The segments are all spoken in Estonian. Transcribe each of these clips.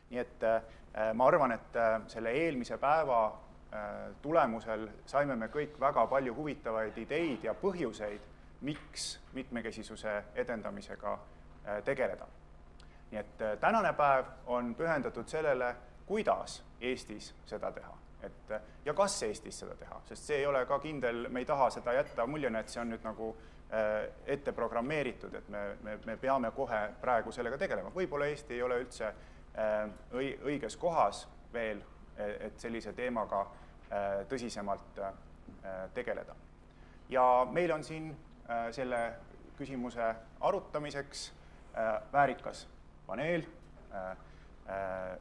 Nii et ma arvan, et selle eelmise päeva tulemusel saime me kõik väga palju huvitavaid ideid ja põhjuseid, miks mitmekesisuse edendamisega tegeleda. Nii et tänane päev on pühendatud sellele, kuidas Eestis seda teha. Ja kas Eestis seda teha, sest see ei ole ka kindel, me ei taha seda jätta muljena, et see on nüüd nagu ette programmeeritud, et me peame kohe praegu sellega tegelema. Võib-olla Eesti ei ole üldse õiges kohas veel, et sellise teemaga tõsisemalt tegeleda. Ja meil on siin selle küsimuse arutamiseks väärikas paneel,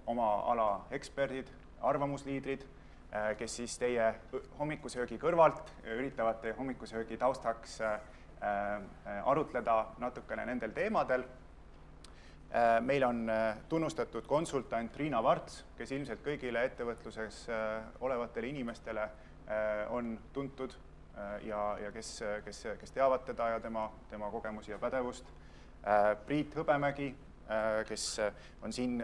oma ala eksperdid, arvamusliidrid, kes siis teie hommikusöögi kõrvalt üritavad teie hommikusöögi taustaks arutleda natukene nendel teemadel. Meil on tunnustatud konsultant Riina Varts, kes ilmselt kõigile ettevõtluses olevatele inimestele on tuntud ja kes teavad teda ja tema kogemusi ja pädevust. Priit Hõbemägi, kes on siin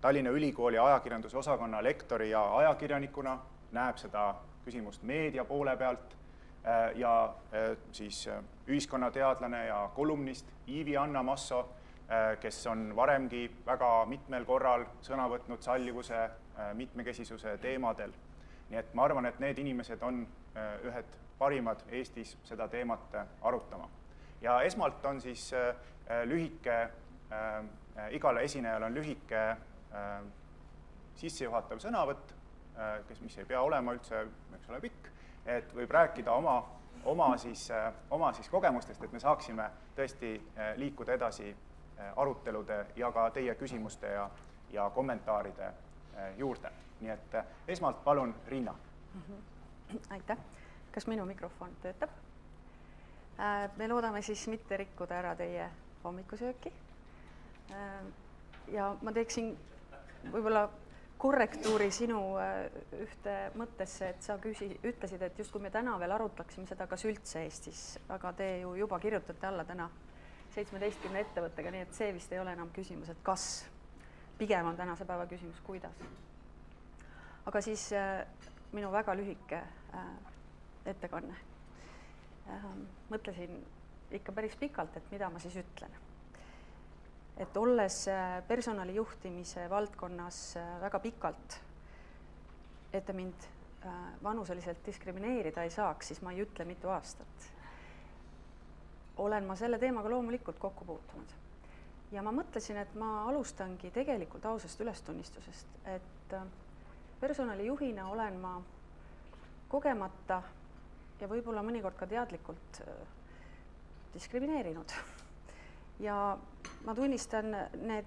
Tallinna Ülikooli ajakirjanduse osakonna lektori ja ajakirjanikuna, näeb seda küsimust meedia poole pealt ja siis ühiskonnateadlane ja kolumnist Ivi-Anna Masso, kes on varemgi väga mitmel korral sõna võtnud sallivuse mitmekesisuse teemadel. Nii et ma arvan, et need inimesed on ühed parimad Eestis seda teemat arutama. Ja esmalt on siis lühike, igale esinejal on lühike sissejuhatav sõnavõtt, mis ei pea olema üldse, eks ole, pikk, et võib rääkida oma kogemustest, et me saaksime tõesti liikuda edasi arutelude ja ka teie küsimuste ja kommentaaride juurde. Nii et esmalt palun, Riina. Aitäh. Kas minu mikrofon töötab? Me loodame siis mitte rikkuda ära teie hommikusööki. Ja ma teeksin võib-olla korrektuuri sinu ühte mõttesse, et sa ütlesid, et just kui me täna veel arutaksime seda, kas üldse Eestis, aga te ju juba kirjutate alla täna 17 ettevõttega, nii et see vist ei ole enam küsimus, et kas. Pigem on tänase päeva küsimus, kuidas. Aga siis minu väga lühike ettekanne. Mõtlesin ikka päris pikalt, et mida ma siis ütlen. Et olles personalijuhtimise valdkonnas väga pikalt, et te mind vanuseliselt diskrimineerida ei saaks, siis ma ei ütle mitu aastat. Olen ma selle teemaga loomulikult kokku puutunud. Ja ma mõtlesin, et ma alustangi tegelikult ausast ülestunnistusest, et personalijuhina olen ma kogemata ja võib-olla mõnikord ka teadlikult diskrimineerinud. Ja ma tunnistan need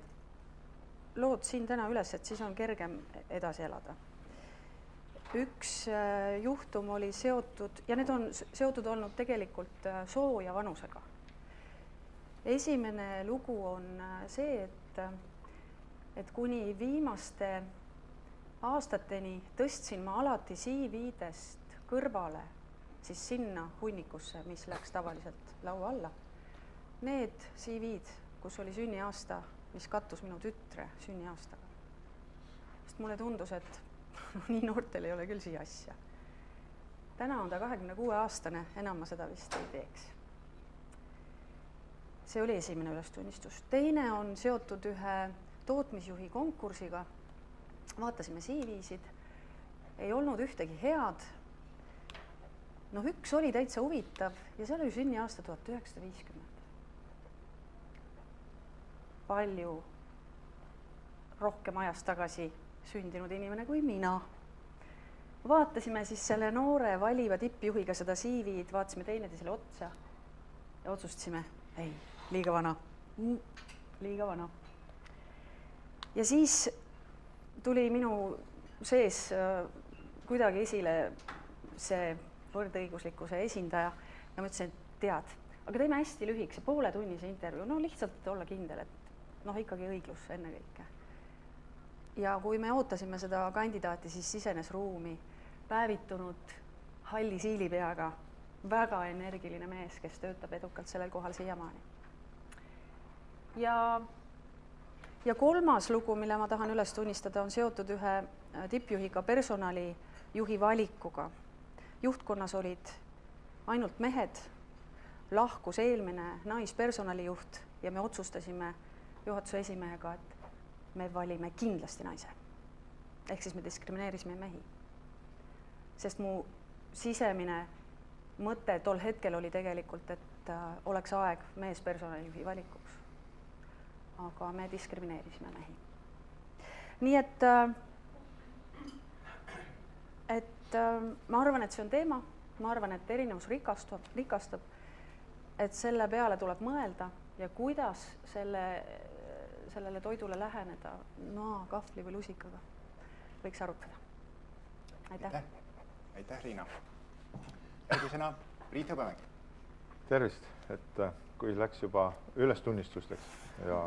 lood siin täna üles, et siis on kergem edasi elada. Üks juhtum oli seotud, ja need on seotud olnud tegelikult soo ja vanusega. Esimene lugu on see, et kuni viimaste aastateni tõstsin ma alati CV-dest kõrvale, siis sinna hunnikusse, mis läks tavaliselt laua alla. Need CV-d, kus oli sünniaasta, mis kattus minu tütre sünniaastaga. Sest mulle tundus, et nii noortel ei ole küll siia asja. Täna on ta 26-aastane, enam ma seda vist ei teeks. See oli esimene ülestunnistus. Teine on seotud ühe tootmisjuhi konkursiga. Vaatasime CV-sid, ei olnud ühtegi head. Üks oli täitsa huvitav ja see oli sünniaasta 1950. Palju rohkem ajast tagasi sündinud inimene kui mina. Vaatasime siis selle noore valiva tippjuhiga seda CV-d, vaatasime teineteisele otsa ja otsustasime, ei, liiga vana. Ja siis tuli minu sees kuidagi esile see võrdõiguslikkuse esindaja ja ma ütlesin, et tead, aga teeme hästi lühikese pooletunnise intervjuu, lihtsalt olla kindel, et ikkagi õiglus enne kõike. Ja kui me ootasime seda kandidaati, siis sisenes ruumi päevitunud halli siilipeaga väga energiline mees, kes töötab edukalt sellel kohal siiamaani. Ja kolmas lugu, mille ma tahan üles tunnistada, on seotud ühe tippjuhiga personalijuhi valikuga. Juhtkonnas olid ainult mehed, lahkus eelmine naispersonalijuht ja me otsustasime juhatuse esimehega, et me valime kindlasti naise. Ehk siis me diskrimineerisime mehi. Sest mu sisemine mõte tol hetkel oli tegelikult, et oleks aeg meespersonalijuhi valikuks. Aga me diskrimineerisime mehi. Nii et ma arvan, et see on teema, ma arvan, et erinevus rikastab, et selle peale tuleb mõelda ja kuidas sellele toidule läheneda noa, kahvli või lusikaga võiks arutada. Aitäh! Aitäh, Riina! Järgmisena Priit Hõbemägi. Tervist! Et kui läks juba ülestunnistusteks ja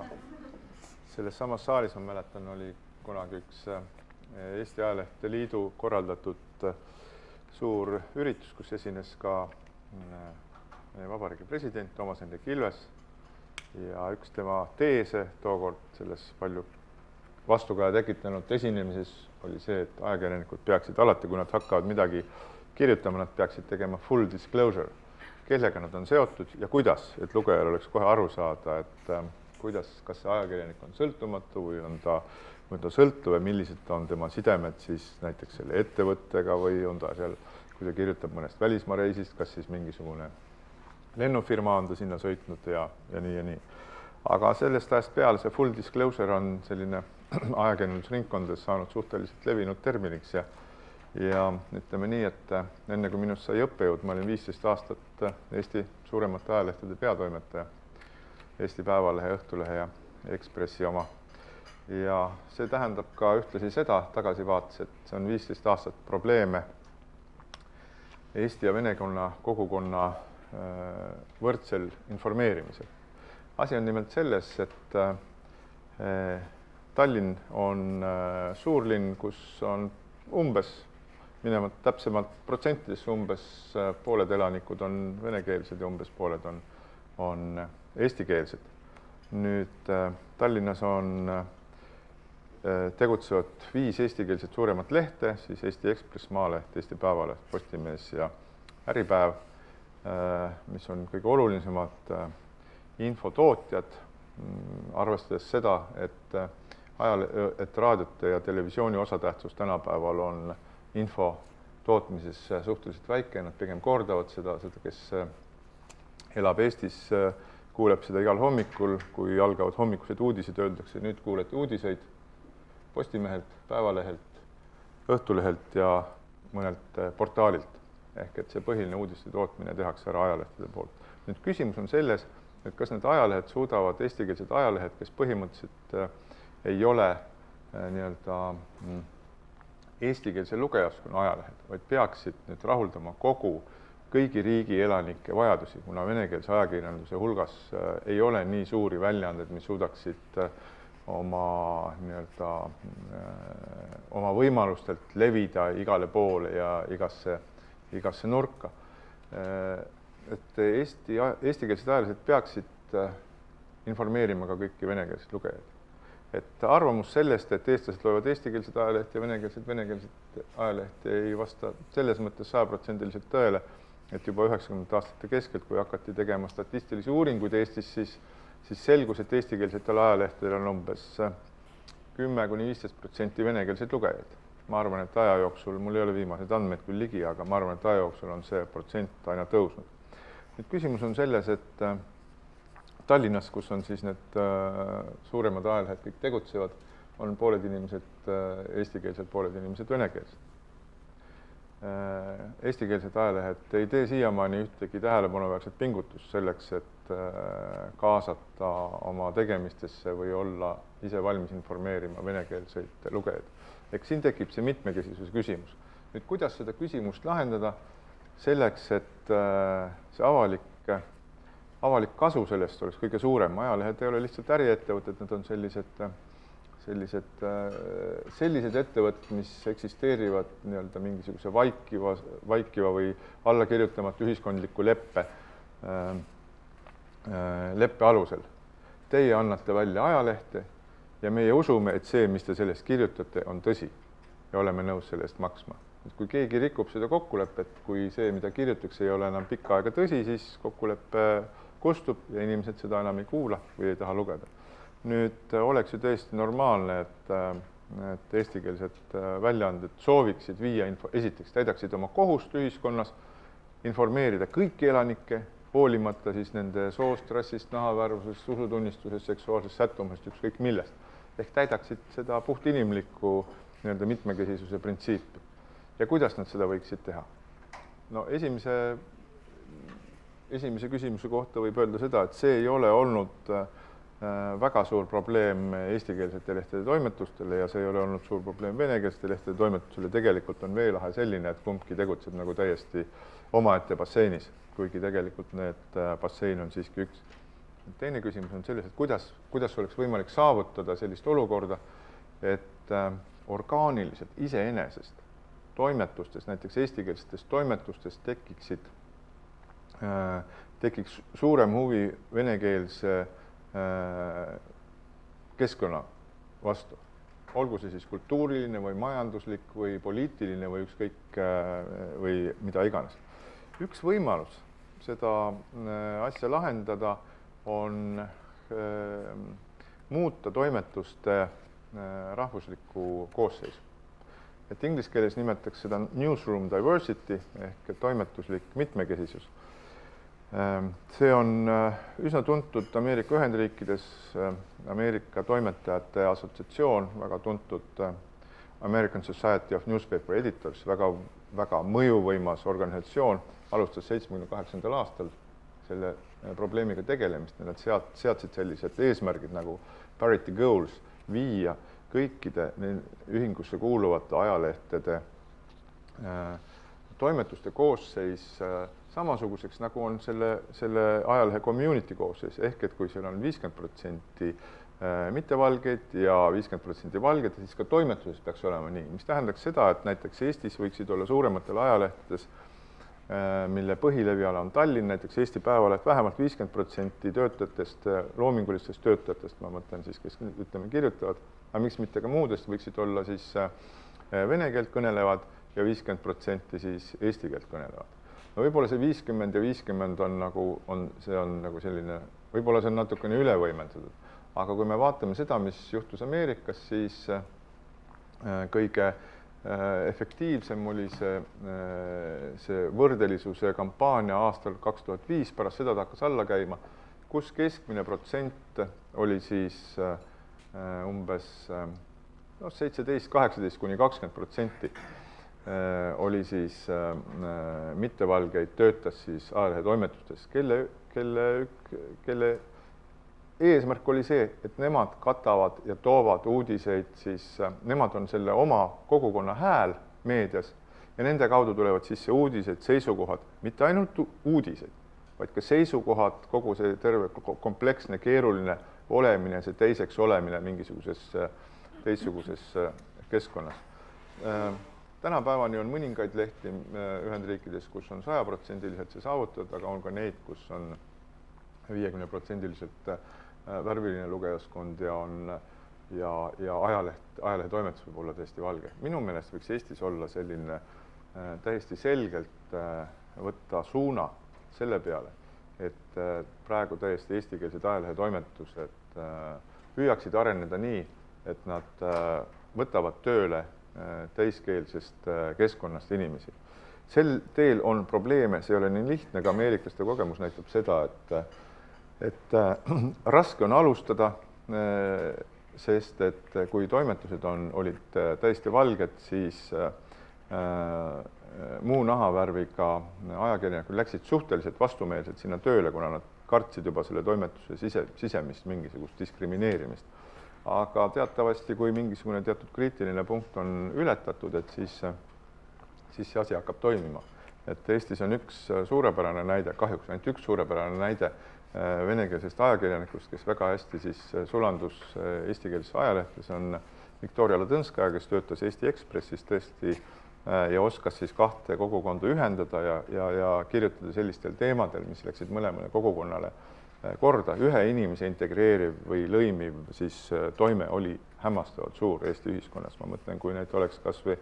selles samas saalis, ma mäletan, oli kunagi üks Eesti Ajalehte Liidu korraldatud suur üritus, kus esines ka meie vabariigi president Toomas Hendrik Ilves ja üks tema teese tookord selles palju vastukaja tekitanud esinemises oli see, et ajakirjanikud peaksid alati, kui nad hakkavad midagi kirjutama, nad peaksid tegema full disclosure, kellega nad on seotud ja kuidas, et lugejal oleks kohe aru saada, et kuidas, kas see ajakirjanik on sõltumatu või on ta sõltuv ja millised on tema sidemed siis näiteks selle ettevõttega või on ta seal, kui ta kirjutab mõnest välismaa reisist, kas siis mingisugune lennufirma on ta sinna sõitnud ja nii ja nii. Aga sellest ajast peale see full disclosure on selline ajakirjandusringkondades saanud suhteliselt levinud terminiks ja ütleme nii, et enne kui minust sai õppejõud, ma olin 15 aastat Eesti suuremate ajalehtede peatoimetaja, Eesti Päevalehe, Õhtulehe ja Ekspressi oma. Ja see tähendab ka ühtlasi seda tagasivaates, et see on 15 aastat probleeme Eesti ja venekonna kogukonna võrdsel informeerimisel. Asi on nimelt selles, et Tallinn on suurlinn, kus on umbes, minemata täpsemalt protsentidesse, umbes pooled elanikud on venekeelsed ja umbes pooled on eestikeelsed. Nüüd Tallinnas on tegutsevad 5 eestikeelset suuremat lehte, siis Eesti Ekspress, Maaleht, Eesti Päevaleht, Postimees ja Äripäev, mis on kõige olulisemad infotootjad, arvestades seda, et raadiote ja televisiooni osatähtsus tänapäeval on info tootmises suhteliselt väike, nad pigem kordavad seda, kes elab Eestis, kuuleb seda igal hommikul, kui algavad hommikused uudised, öeldakse, nüüd kuulete uudiseid Postimehelt, Päevalehelt, Õhtulehelt ja mõnelt portaalilt. Ehk et see põhiline uudiste tootmine tehakse ära ajalehtede poolt. Nüüd küsimus on selles, et kas need ajalehed suudavad, eestikeelsed ajalehed, kes põhimõtteliselt ei ole nii-öelda eestikeelse lugejaskonna ajalehed, vaid peaksid nüüd rahuldama kõigi riigi elanike vajadusi, kuna venekeelse ajakirjanduse hulgas ei ole nii suuri väljaanded, mis suudaksid oma võimalustelt levida igale poole ja igasse nurka. Et eestikeelsed ajalehed peaksid informeerima ka kõiki venekeelseid lugejaid. Et arvamus sellest, et eestlased loevad eestikeelset ajalehti ja venekeelset ajalehti ei vasta selles mõttes 100% tõele, et juba 90 aastate keskelt, kui hakati tegema statistilisi uuringuid Eestis, siis selgus, et eestikeelsetel ajalehtedel on umbes 10–15% venekeelseid lugejaid. Ma arvan, et aja jooksul, mul ei ole viimased andmed küll ligi, aga ma arvan, et aja jooksul on see protsent aina tõusnud. Nüüd küsimus on selles, et Tallinnas, kus on siis need suuremad ajalehed kõik tegutsevad, on pooled inimesed eestikeelsed, pooled inimesed venekeelsed. Eestikeelsed ajalehed ei tee siiamaani ühtegi tähelepanuväärset pingutust selleks, et kaasata oma tegemistesse või olla ise valmis informeerima venekeelseid lugejaid. Ehk siin tekib see mitmekesisuse küsimus. Nüüd, kuidas seda küsimust lahendada selleks, et see avalik kasu sellest oleks kõige suurem. Ajalehed ei ole lihtsalt äriettevõtted, need on sellised ettevõtted, mis eksisteerivad nii-öelda mingisuguse vaikiva või allakirjutamata ühiskondliku leppe alusel. teie annate välja ajalehte ja meie usume, et see, mis te sellest kirjutate, on tõsi ja oleme nõus selle eest maksma. Et kui keegi rikub seda kokkulepet, kui see, mida kirjutatakse, ei ole enam pikka aega tõsi, siis kokkulepe kustub ja inimesed seda enam ei kuula või ei taha lugeda. Nüüd oleks ju tõesti normaalne, et eestikeelsed väljaanded sooviksid viia info, esiteks täidaksid oma kohust ühiskonnas, informeerida kõiki elanikke, hoolimata siis nende soost, rassist, nahavärvusest, usutunnistusest, seksuaalsest sättumusest, ükskõik millest. Ehk täidaksid seda puht inimlikku mitmekesisuse printsiipi. Ja kuidas nad seda võiksid teha? No esimese küsimuse kohta võib öelda seda, et see ei ole olnud väga suur probleem eestikeelsete lehtede toimetustele ja see ei ole olnud suur probleem venekeelsete lehtede toimetusele. Tegelikult on veelahe selline, et kumbki tegutseb nagu täiesti omaette basseinis, kuigi tegelikult need bassein on siiski üks. Teine küsimus on selles, et kuidas oleks võimalik saavutada sellist olukorda, et orgaaniliselt iseenesest toimetustes, näiteks eestikeelsetest toimetustes tekiks suurem huvi venekeelse keskkonna vastu. Olgu see siis kultuuriline või majanduslik või poliitiline või ükskõik või mida iganes. Üks võimalus seda asja lahendada on muuta toimetuste rahvuslikku koosseisu. Et inglise keeles nimetatakse seda newsroom diversity ehk toimetuslik mitmekesisus. See on üsna tuntud Ameerika Ühendriikides, Ameerika toimetajate assotsiatsioon, väga tuntud American Society of Newspaper Editors, väga mõjuvõimas organisatsioon, alustas 78. aastal selle probleemiga tegelemist. Nad seadsid sellised eesmärgid nagu parity goals, viia kõikide ühingusse kuuluvate ajalehtede toimetuste koosseis samasuguseks, nagu on selle ajalehe community koosseis, ehk et kui seal on 50% mittevalgeid ja 50% valgeid, siis ka toimetuses peaks olema nii, mis tähendaks seda, et näiteks Eestis võiksid olla suurematel ajalehtedes, mille põhileviala on Tallinn, näiteks Eesti Päevaleht, vähemalt 50% töötajatest, loomingulistest töötajatest, ma mõtlen siis, kes ütleme kirjutavad, aga miks mitte ka muudest, võiksid olla siis vene keelt kõnelevad ja 50% siis eesti keelt kõnelevad. No võib-olla see 50 ja 50 on selline, võib-olla see on natukene üle võimendatud, aga kui me vaatame seda, mis juhtus Ameerikas, siis kõige efektiivsem oli see võrdelisuse kampaania aastal 2005, pärast seda ta hakkas alla käima, kus keskmine protsent oli siis umbes 17-18 kuni 20% oli siis mittevalgeid töötas siis ajalehe toimetustes, kelle eesmärk oli see, et nemad katavad ja toovad uudiseid, siis nemad on selle oma kogukonna hääl meedias ja nende kaudu tulevad sisse uudised, seisukohad, mitte ainult uudised, vaid ka seisukohad, kogu see terve kompleksne, keeruline olemine, see teiseks olemine mingisuguses teistsuguses keskkonnas. Tänapäevani on mõningaid lehti Ühendriikides, kus on 100% see saavutatud, aga on ka neid, kus on 50% värviline lugejaskond ja ajalehe toimetus võib olla täiesti valge. Minu meelest võiks Eestis olla selline täiesti selgelt võtta suuna selle peale, et praegu täiesti eestikeelsed ajalehe toimetused püüaksid areneda nii, et nad võtavad tööle täiskeelsest keskkonnast inimesi. Sel teel on probleeme, see ei ole nii lihtne, ka ameeriklaste kogemus näitab seda, et raske on alustada, sest et kui toimetused olid täiesti valged, siis muu nahavärviga ajakirjanikud läksid suhteliselt vastumeelselt sinna tööle, kuna nad kartsid juba selle toimetuse sisemist mingisugust diskrimineerimist. Aga teatavasti, kui mingisugune teatud kriitiline punkt on ületatud, et siis see asi hakkab toimima. Et Eestis on üks suurepärane näide, kahjuks ainult üks suurepärane näide venekeelsest ajakirjanikust, kes väga hästi siis sulandus eestikeelsesse ajalehte, see on Viktoria Ladõnskaja, kes töötas Eesti Ekspressis tõesti ja oskas siis kahte kogukonda ühendada ja kirjutada sellistel teemadel, mis läksid mõlemale kogukonnale korda ühe inimese integreeriv või lõimiv siis toime oli hämmastavalt suur Eesti ühiskonnas. Ma mõtlen, kui neid oleks kasvõi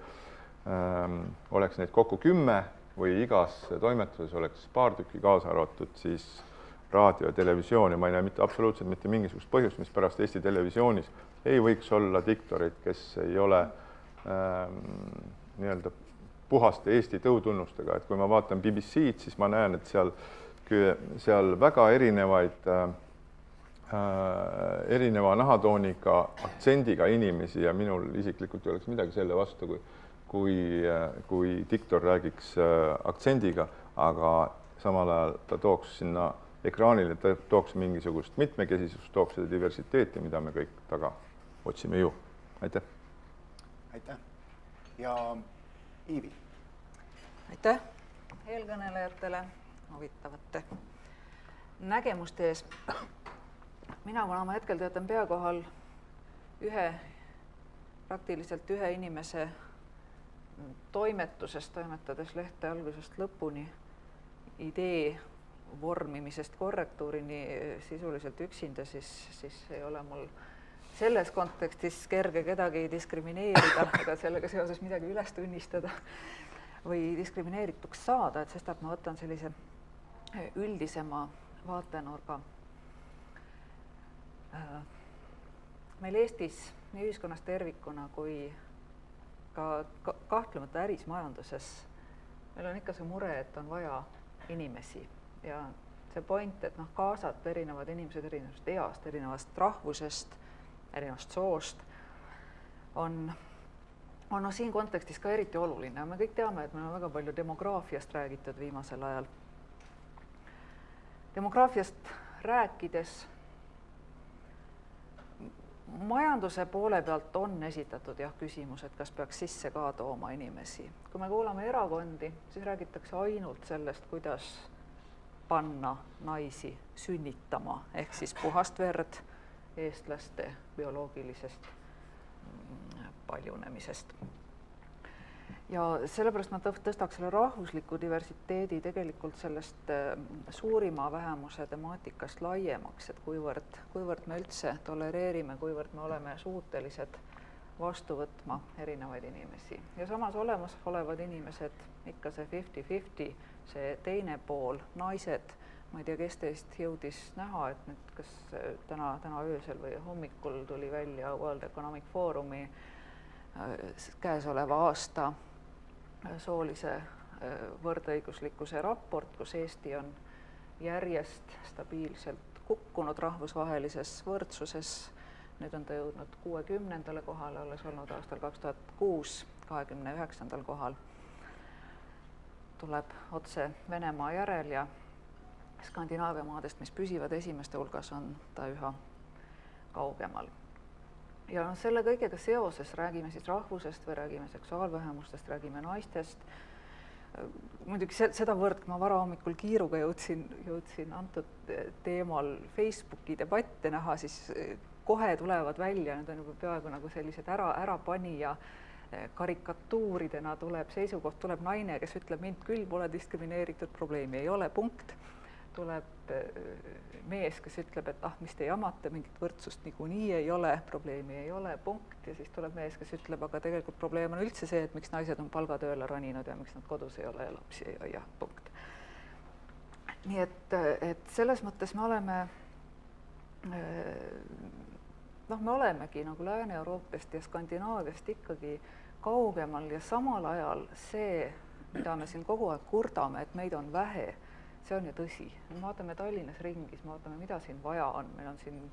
oleks neid kokku 10 või igas toimetuses oleks paar tükki kaasa arvatud, siis raadio ja televisioon ja ma ei näe absoluutselt mitte mingisugust põhjust, mis pärast Eesti Televisioonis ei võiks olla diktorid, kes ei ole nii-öelda puhaste Eesti tõutunnustega, et kui ma vaatan BBC-d, siis ma näen, et seal väga erineva nahatooniga aktsendiga inimesi ja minul isiklikult ei oleks midagi selle vastu, kui diktor räägiks aktsendiga, aga samal ajal ta tooks sinna ekraanile, ta tooks mingisugust mitmekesisust, tooks seda diversiteeti, mida me kõik taga otsime ju. Aitäh! Aitäh! Ja Iivi? Aitäh eelkõnelejatele huvitavate nägemuste ees. Mina, kuna ma hetkel töötan pea kohal praktiliselt ühe inimese toimetusest, toimetades lehte algusest lõpuni, idee vormimisest korrektuurini sisuliselt üksinda, siis ei ole mul selles kontekstis kerge kedagi diskrimineerida ega sellega seoses midagi üles tunnistada või diskrimineerituks saada, et sestap ma võtan sellise üldisema vaatenurga. Meil Eestis nii ühiskonnas tervikuna kui ka kahtlemata äris majanduses meil on ikka see mure, et on vaja inimesi ja see point, et kaasata erinevad inimesed erinevast east, erinevast rahvusest, erinevast soost on siin kontekstis ka eriti oluline. Me kõik teame, et meil on väga palju demograafiast räägitud viimasel ajal. Demograafiast rääkides majanduse poole pealt on esitatud küsimus, et kas peaks sisse ka tooma inimesi. Kui me kuulame erakondi, siis räägitakse ainult sellest, kuidas panna naisi sünnitama, ehk siis puhast verd eestlaste bioloogilisest paljunemisest. Ja sellepärast ma tõstaks selle rahvusliku diversiteedi tegelikult sellest suurima vähemuse temaatikast laiemaks, et kuivõrd me üldse tolereerime, kuivõrd me oleme suutelised vastu võtma erinevaid inimesi. Ja samas olemas olevad inimesed, ikka see 50-50, see teine pool, naised, ma ei tea, kes teist jõudis näha, et nüüd kas täna öösel või hommikul tuli välja World Economic Forumi käesoleva aasta soolise võrdõiguslikkuse raport, kus Eesti on järjest stabiilselt kukkunud rahvusvahelises võrdsuses. Nüüd on ta jõudnud 60. kohale, olles olnud aastal 2006 29. kohal. Tuleb otse Venemaa järel ja Skandinaavia maadest, mis püsivad esimeste hulgas, on ta üha kaugemal. Ja selle kõigega seoses räägime siis rahvusest või räägime seksuaalvähemustest, räägime naistest. Muidugi sedavõrd, kui ma varahommikul kiiruga jõudsin antud teemal Facebooki debatte näha, siis kohe tulevad välja, need on juba peaaegu nagu sellised ärapanija karikatuuridena seisukoht, tuleb naine, kes ütleb, mind küll pole diskrimineeritud, probleemi ei ole, punkt. Tuleb mees, kes ütleb, et mis te jamate, mingit võrdsust niikuinii ei ole, probleemi ei ole, punkt. Ja siis tuleb mees, kes ütleb, aga tegelikult probleem on üldse see, et miks naised on palgatööle roninud ja miks nad kodus ei ole ja lapsi ei hoia, punkt. Nii et selles mõttes me olemegi nagu Lääne-Euroopast ja Skandinaaviast ikkagi kaugemal ja samal ajal see, mida me siin kogu aeg kurdame, et meid on vähe, see on ju tõsi. Me vaatame Tallinnas ringis, me vaatame, mida siin vaja on. Meil on siin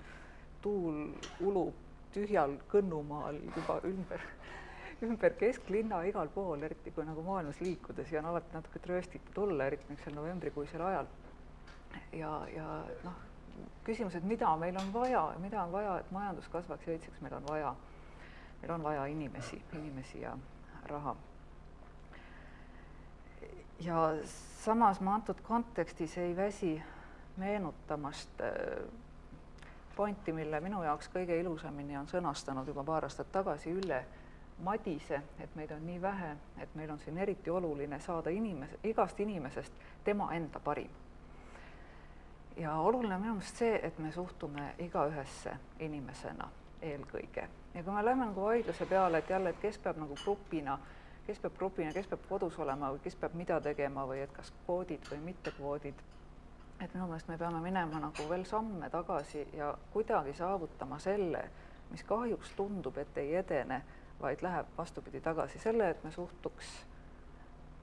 tuul ulub tühjal Kõnnumaal juba ümber kesklinna igal pool, eriti kui nagu maailmas liikudes ja on alati natuke trööstitud olla, eriti novembrikuisel ajal. Ja küsimus, et mida meil on vaja, et majandus kasvaks ja õitseks, meil on vaja inimesi ja raha. Ja samas ma antud kontekstis ei väsi meenutamast pointi, mille minu jaoks kõige ilusamini on sõnastanud juba paar aastat tagasi Ülle Madise, et meid on nii vähe, et meil on siin eriti oluline saada igast inimesest tema enda parim. ja oluline on minu meelest see, et me suhtume igaühesse inimesena eelkõige. Ja kui me lähme nagu vaidluse peale, et jälle, et kes peab nagu grupina, kes peab kodus olema või kes peab mida tegema või et kas kvoodid või mitte kvoodid, et minu meelest me peame minema nagu veel samme tagasi ja kuidagi saavutama selle, mis kahjuks tundub, et ei edene, vaid läheb vastupidi tagasi selle, et me suhtuks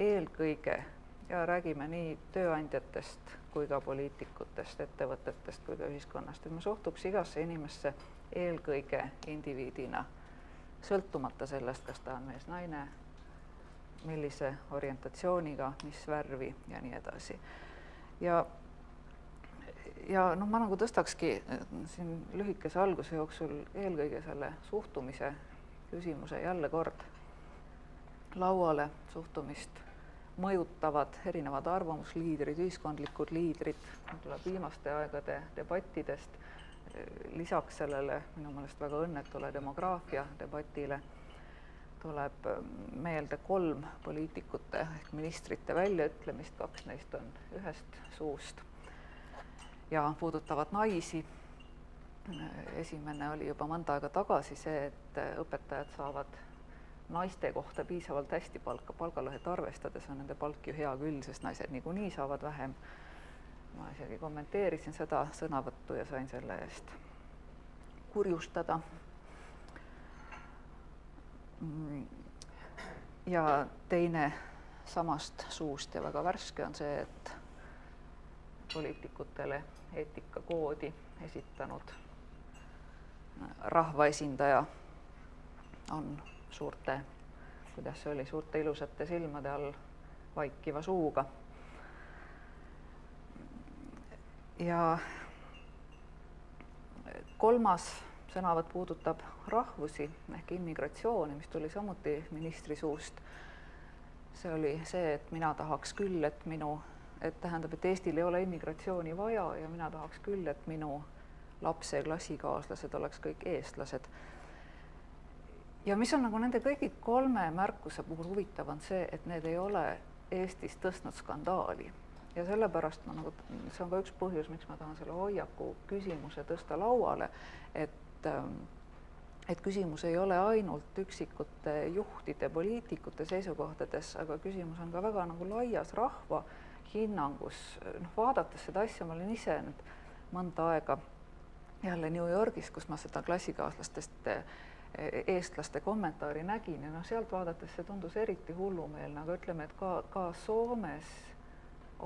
eelkõige ja räägime nii tööandjatest kui ka poliitikutest, ettevõtetest kui ka ühiskonnast, et me suhtuks igasse inimesse eelkõige indiviidina, sõltumata sellest, kas ta on mees, naine, millise orientatsiooniga, mis värvi ja nii edasi. Ja noh, ma nagu tõstakski siin lühikese alguse jooksul eelkõige selle suhtumise küsimuse jälle kord lauale. Suhtumist mõjutavad erinevad arvamusliidrid, ühiskondlikud liidrid, tuleb viimaste aegade debattidest, lisaks sellele minu meelest väga õnnetule demograafia debatile tuleb meelde 3 poliitikute ehk ministrite väljaütlemist, 2 neist on ühest suust ja puudutavad naisi. Esimene oli juba mõnda aega tagasi see, et õpetajad saavad naiste kohta piisavalt hästi palka, palgalõhet arvestades on nende palk ju hea küll, sest naised niikuinii saavad vähem. Ma isegi kommenteerisin seda sõnavõttu ja sain selle eest kurjustada. Ja teine samast suust ja väga värske on see, et poliitikutele eetikakoodi esitanud rahvaesindaja on suurte, kuidas see oli, suurte ilusate silmade all vaikiva suuga. Ja 3. sõnavõtt puudutab rahvusi ehk immigratsiooni, mis tuli samuti ministri suust. See oli see, et mina tahaks küll, et Eestil ei ole immigratsiooni vaja ja mina tahaks küll, et minu lapse klassikaaslased oleks kõik eestlased. Ja mis on nagu nende kõigi 3 märkuse puhul huvitav on see, et need ei ole Eestis tõstnud skandaali. Ja sellepärast see on ka üks põhjus, miks ma tahan selle hoiaku küsimuse tõsta lauale, et küsimus ei ole ainult üksikute juhtide, poliitikute seisukohtades, aga küsimus on ka väga nagu laias rahva hinnangus. Vaadates seda asja, ma olin ise nüüd mõnda aega jälle New Yorgis, kus ma seda klassikaaslastest eestlaste kommentaari nägin ja sealt vaadates see tundus eriti hullumeelne, aga ütleme, et ka Soomes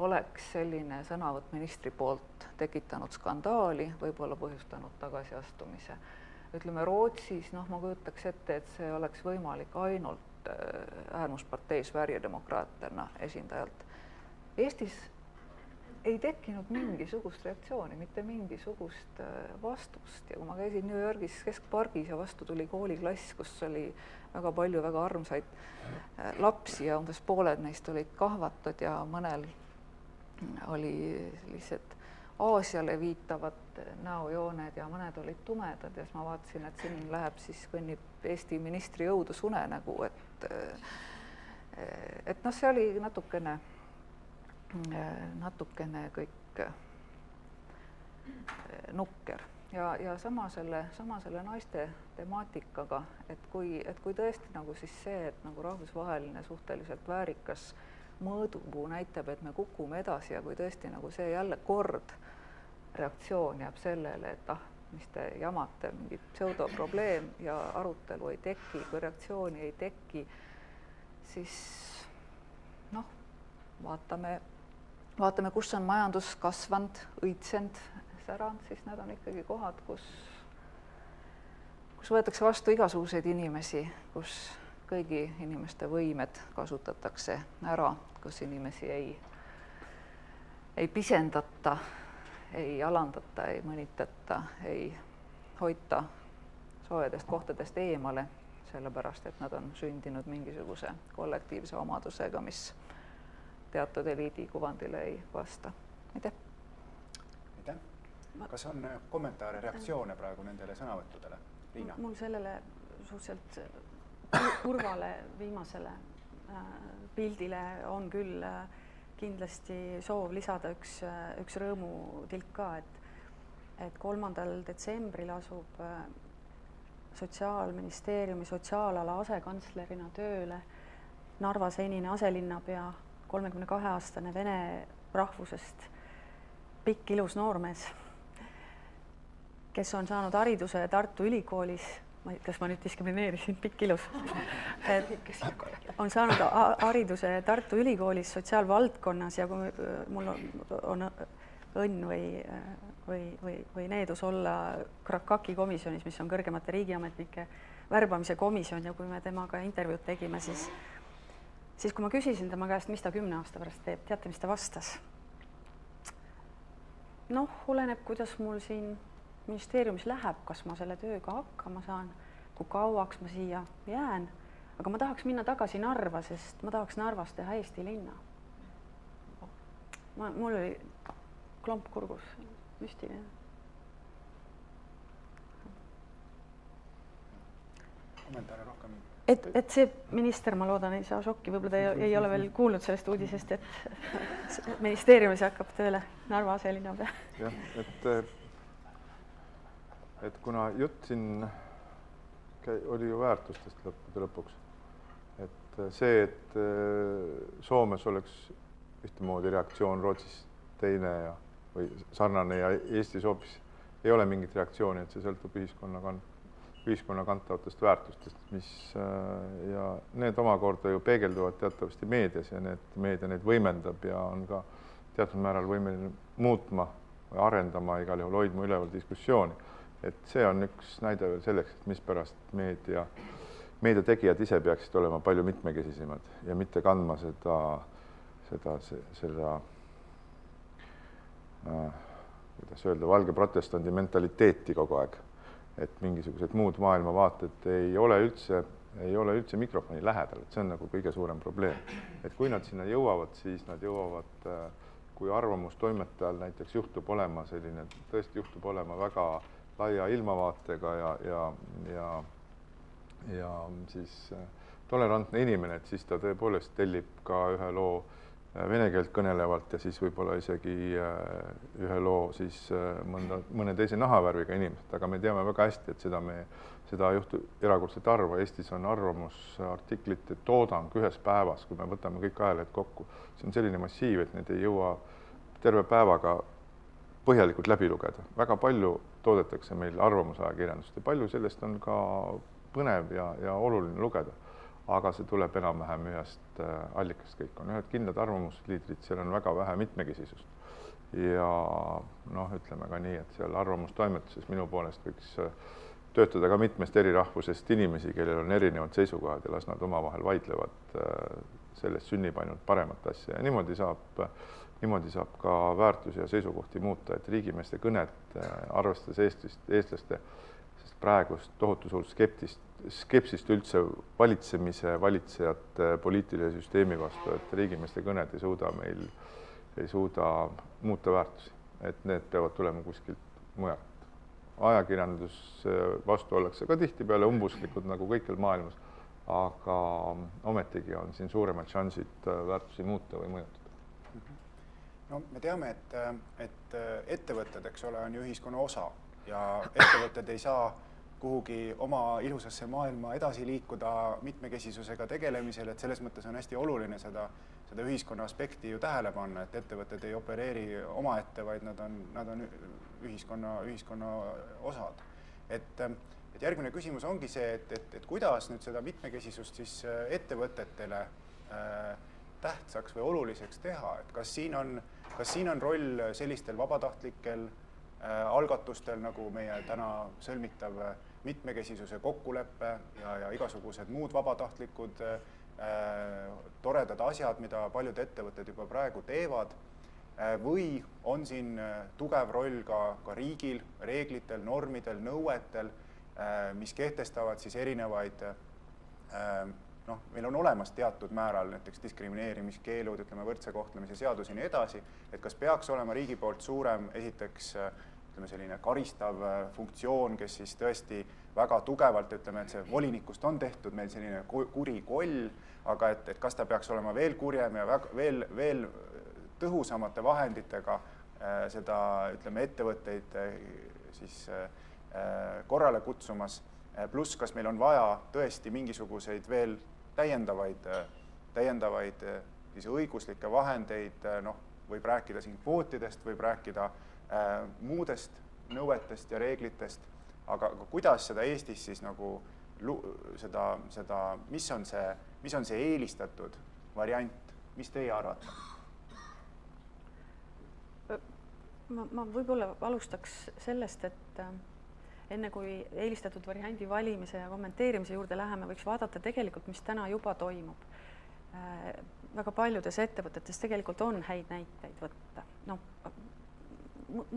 oleks selline sõnavõtt ministri poolt tekitanud skandaali, võib-olla põhjustanud tagasiastumise. Ütleme Rootsis, ma kujutaks ette, et see oleks võimalik ainult äärmuspartei Sverigedemokraterna esindajalt. Eestis ei tekkinud mingisugust reaktsiooni, mitte mingisugust vastust ja kui ma käisin New Yorgis keskpargis ja vastu tuli kooliklass, kus oli väga palju väga armsaid lapsi ja umbes pooled neist olid kahvatud ja mõnel oli sellised Aasiale viitavad näojooned ja mõned olid tumedad ja siis ma vaatasin, et siin läheb, siis kõnnib Eesti ministri jõudus unenägu, et see oli natukene kõik nukker ja sama selle naiste temaatikaga, et kui tõesti nagu siis see, et nagu rahvusvaheline suhteliselt väärikas mõõdupuu näitab, et me kukume edasi ja kui tõesti nagu see jälle kord reaktsioon jääb sellele, et mis te jamate, mingi pseudoprobleem ja arutelu ei teki, kui reaktsiooni ei teki, siis vaatame, kus on majandus kasvanud, õitsend, säranud, siis need on ikkagi kohad, kus võetakse vastu igasuguseid inimesi, kus kõigi inimeste võimed kasutatakse ära, kus inimesi ei pisendata, ei alandata, ei mõnitata, ei hoita soojadest kohtadest eemale, sellepärast et nad on sündinud mingisuguse kollektiivse omadusega, mis teatud eliidi kuvandile ei vasta. Aitäh! Aitäh! Kas on kommentaare, reaktsioone praegu nendele sõnavõttudele? Riina? Mul sellele suhteliselt kurvale viimasele pildile on küll kindlasti soov lisada üks rõõmutilk ka, et 3. detsembril asub Sotsiaalministeeriumi sotsiaalala asekantslerina tööle Narva senine aselinnapea, 32-aastane vene rahvusest pikk ilus noormees, kes on saanud hariduse Tartu Ülikoolis, kas ma nüüd diskrimineerisin, pikk ilus, on saanud hariduse Tartu Ülikoolis sotsiaalvaldkonnas ja kui mul on õnn või needus olla Krakaki komisjonis, mis on kõrgemate riigiametnike värbamise komisjon ja kui me temaga intervjuud tegime, siis kui ma küsisin tema käest, mis ta 10 aasta pärast teeb, teate, mis ta vastas? Noh, oleneb, kuidas mul siin ministeeriumis läheb, kas ma selle tööga hakkama saan, kui kauaks ma siia jään, aga ma tahaks minna tagasi Narva, sest ma tahaks Narvas teha Eesti linna. Mul oli klomp kurgus, müstiline. Kommentaare rohkem. Et see minister, ma loodan, ei saa šokki, võib-olla ta ei ole veel kuulnud sellest uudisest, et ministeeriumis hakkab tööle Narva aselinnapea. Jah, et kuna jutt siin oli ju väärtustest lõpuks, et see, et Soomes oleks ühtemoodi reaktsioon, Rootsis teine või sarnane ja Eestis hoopis ei ole mingit reaktsiooni, et see sõltub ühiskonna kantavatest väärtustest, ja need omakorda ju peegelduvad teatavasti meedias ja meedia neid võimendab ja on ka teatud määral võimeline muutma või arendama, igal juhul hoidma üleval diskussiooni. Et see on üks näide veel selleks, et mispärast meedia tegijad ise peaksid olema palju mitmekesisemad ja mitte kandma seda kuidas öelda, valge protestandi mentaliteeti kogu aeg, et mingisugused muud maailmavaated ei ole üldse mikrofoni lähedal, et see on nagu kõige suurem probleem. Et kui nad sinna jõuavad, siis nad jõuavad, kui arvamustoimetajal näiteks juhtub olema väga laia ilmavaatega ja siis tolerantne inimene, et siis ta tõepoolest tellib ka ühe loo vene keelt kõnelevalt ja siis võib-olla isegi ühe loo siis mõne teise nahavärviga inimesed, aga me teame väga hästi, et seda juhtub erakordselt harva. Eestis on arvamusartiklite toodang ühes päevas, kui me võtame kõik ajalehed kokku. See on selline massiiv, et need ei jõua terve päevaga põhjalikult läbi lugeda. Väga palju toodetakse meil arvamusajakirjandust ja palju sellest on ka põnev ja oluline lugeda. Aga see tuleb enam-vähem ühest allikast kõik. On ühed kindlad arvamusliidrid, seal on väga vähe mitmekesisust. Ja ütleme ka nii, et seal arvamustoimetuses minu poolest võiks töötada ka mitmest eri rahvusest inimesi, kellel on erinevad seisukohad ja las nad omavahel vaidlevad, sellest sünnib ainult paremat asja. Ja niimoodi saab ka väärtusi ja seisukohti muuta, et riigimeeste kõned arvestades eestlaste praegust tohutu suurt skepsist üldse valitsejate poliitilise süsteemi vastu, et riigimeeste kõned ei suuda muuta väärtusi, et need peavad tulema kuskilt mujalt. Ajakirjandus vastu ollakse ka tihtipeale umbusklikud nagu kõikjal maailmas, aga ometigi on siin suuremad šansid väärtusi muuta või mõjutada. No me teame, et ettevõtted, eks ole, on ju ühiskonna osa ja ettevõtted ei saa kuhugi oma ilusasse maailma edasi liikuda mitmekesisusega tegelemisel, et selles mõttes on hästi oluline seda ühiskonna aspekti ju tähele panna, et ettevõtted ei opereeri omaette, vaid nad on ühiskonna osad. Et järgmine küsimus ongi see, et kuidas nüüd seda mitmekesisust siis ettevõtetele tähtsaks või oluliseks teha, et kas siin on roll sellistel vabatahtlikel algatustel, nagu meie täna sõlmitav mitmekesisuse kokkuleppe ja igasugused muud vabatahtlikud toredad asjad, mida paljud ettevõtted juba praegu teevad, või on siin tugev roll ka riigil, reeglitel, normidel, nõuetel, mis kehtestavad siis erinevaid, meil on olemas teatud määral näiteks diskrimineerimiskeelud, ütleme võrdse kohtlemise seadus ja nii edasi, et kas peaks olema riigi poolt suurem esiteks selline karistav funktsioon, kes siis tõesti väga tugevalt, ütleme, et see volinikust on tehtud meil selline kuri koll, aga et kas ta peaks olema veel kurjem ja veel tõhusamate vahenditega seda, ütleme, ettevõtteid siis korrale kutsumas, pluss kas meil on vaja tõesti mingisuguseid veel täiendavaid siis õiguslikke vahendeid, noh, võib rääkida siin kvootidest, võib rääkida muudest nõuetest ja reeglitest, aga kuidas seda Eestis siis nagu mis on see eelistatud variant, mis teie arvate? Ma võib-olla alustaks sellest, et enne kui eelistatud variandi valimise ja kommenteerimise juurde läheme, võiks vaadata tegelikult, mis täna juba toimub. Väga paljudes ettevõtetes tegelikult on häid näiteid võtta. No,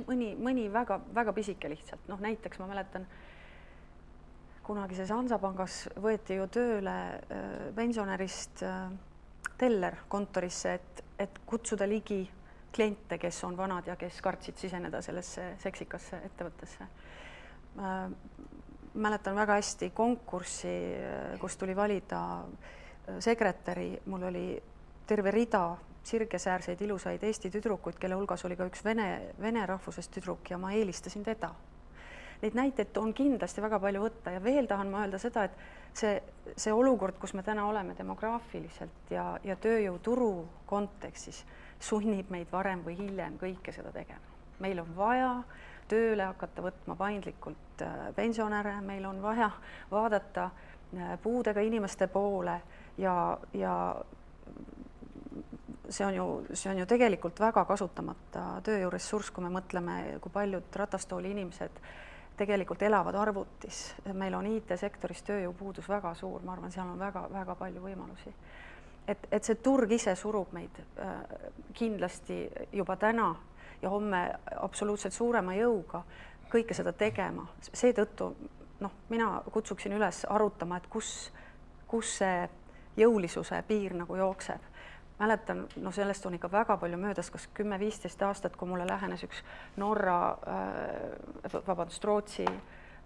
mõni väga pisike lihtsalt. No, näiteks ma mäletan, kunagises Hansapangas võeti ju tööle pensionärist teller kontorisse, et kutsuda ligi kliente, kes on vanad ja kes kartsid siseneda sellesse seksikasse ettevõttesse. Mäletan väga hästi konkurssi, kus tuli valida sekretäri, mul oli terve rida sirgesäärseid ilusaid Eesti tüdrukuid, kelle hulgas oli ka üks vene rahvusest tüdruk ja ma eelistasin teda. Neid näiteid on kindlasti väga palju võtta ja veel tahan ma öelda seda, et see olukord, kus me täna oleme demograafiliselt ja tööjõuturu kontekstis, sunnib meid varem või hiljem kõike seda tegema. Meil on vaja tööle hakata võtma paindlikult pensionäre, meil on vaja vaadata puudega inimeste poole ja see on ju tegelikult väga kasutamata tööjõuressurss, kui me mõtleme, kui paljud ratastooli inimesed tegelikult elavad arvutis. Meil on IT-sektoris tööjõupuudus väga suur, ma arvan, seal on väga palju võimalusi. Et see turg ise surub meid kindlasti juba täna ja homme absoluutselt suurema jõuga kõike seda tegema. Seetõttu mina kutsuksin üles arutama, et kus see jõulisuse piir nagu jookseb. Mäletan, sellest on ikka väga palju möödas, kas 10-15 aastat, kui mulle lähenes üks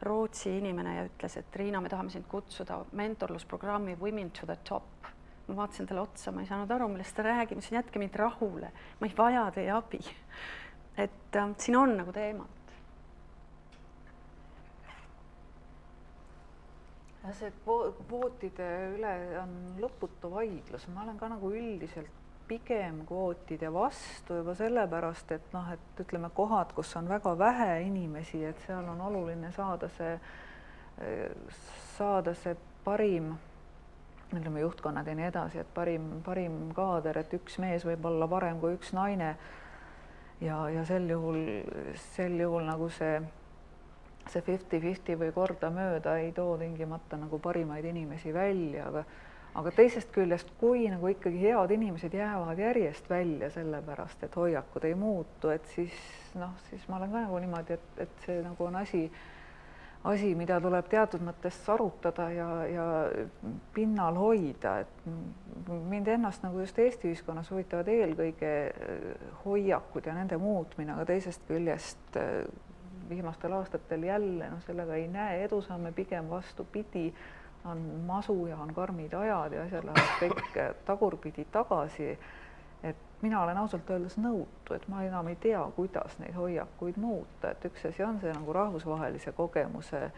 Rootsi inimene ja ütles, et Riina, me tahame sind kutsuda mentorlusprogrammi Women to the Top. Ma vaatasin talle otsa, ma ei saanud aru, millest ta räägib, ma jätke mind rahule, ma ei vaja teie abi. Et siin on nagu teemad. See kvootide üle on lõputu vaidlus. Ma olen ka nagu üldiselt pigem kvootide vastu juba sellepärast, et ütleme kohad, kus on väga vähe inimesi, et seal on oluline saada see parim, ütleme juhtkonnad ja nii edasi, et parim kaader, et üks mees võib olla parem kui üks naine ja sel juhul nagu see 50-50 või kordamööda ei too tingimata nagu parimaid inimesi välja, aga teisest küljest, kui nagu ikkagi head inimesed jäävad järjest välja sellepärast, et hoiakud ei muutu, et siis ma olen ka nagu niimoodi, et see nagu on asi, mida tuleb teatud mõttes arutada ja pinnal hoida, et mind ennast nagu just Eesti ühiskonnas huvitavad eelkõige hoiakud ja nende muutmine, aga teisest küljest viimastel aastatel jälle sellega ei näe edusamme, pigem vastupidi, on masu ja on karmid ajad ja asjad lähevad kõik tagurpidi tagasi. Et mina olen ausalt öeldes nõutu, et ma enam ei tea, kuidas neid hoiakuid muuta, et üks asi on see nagu rahvusvahelise kogemuse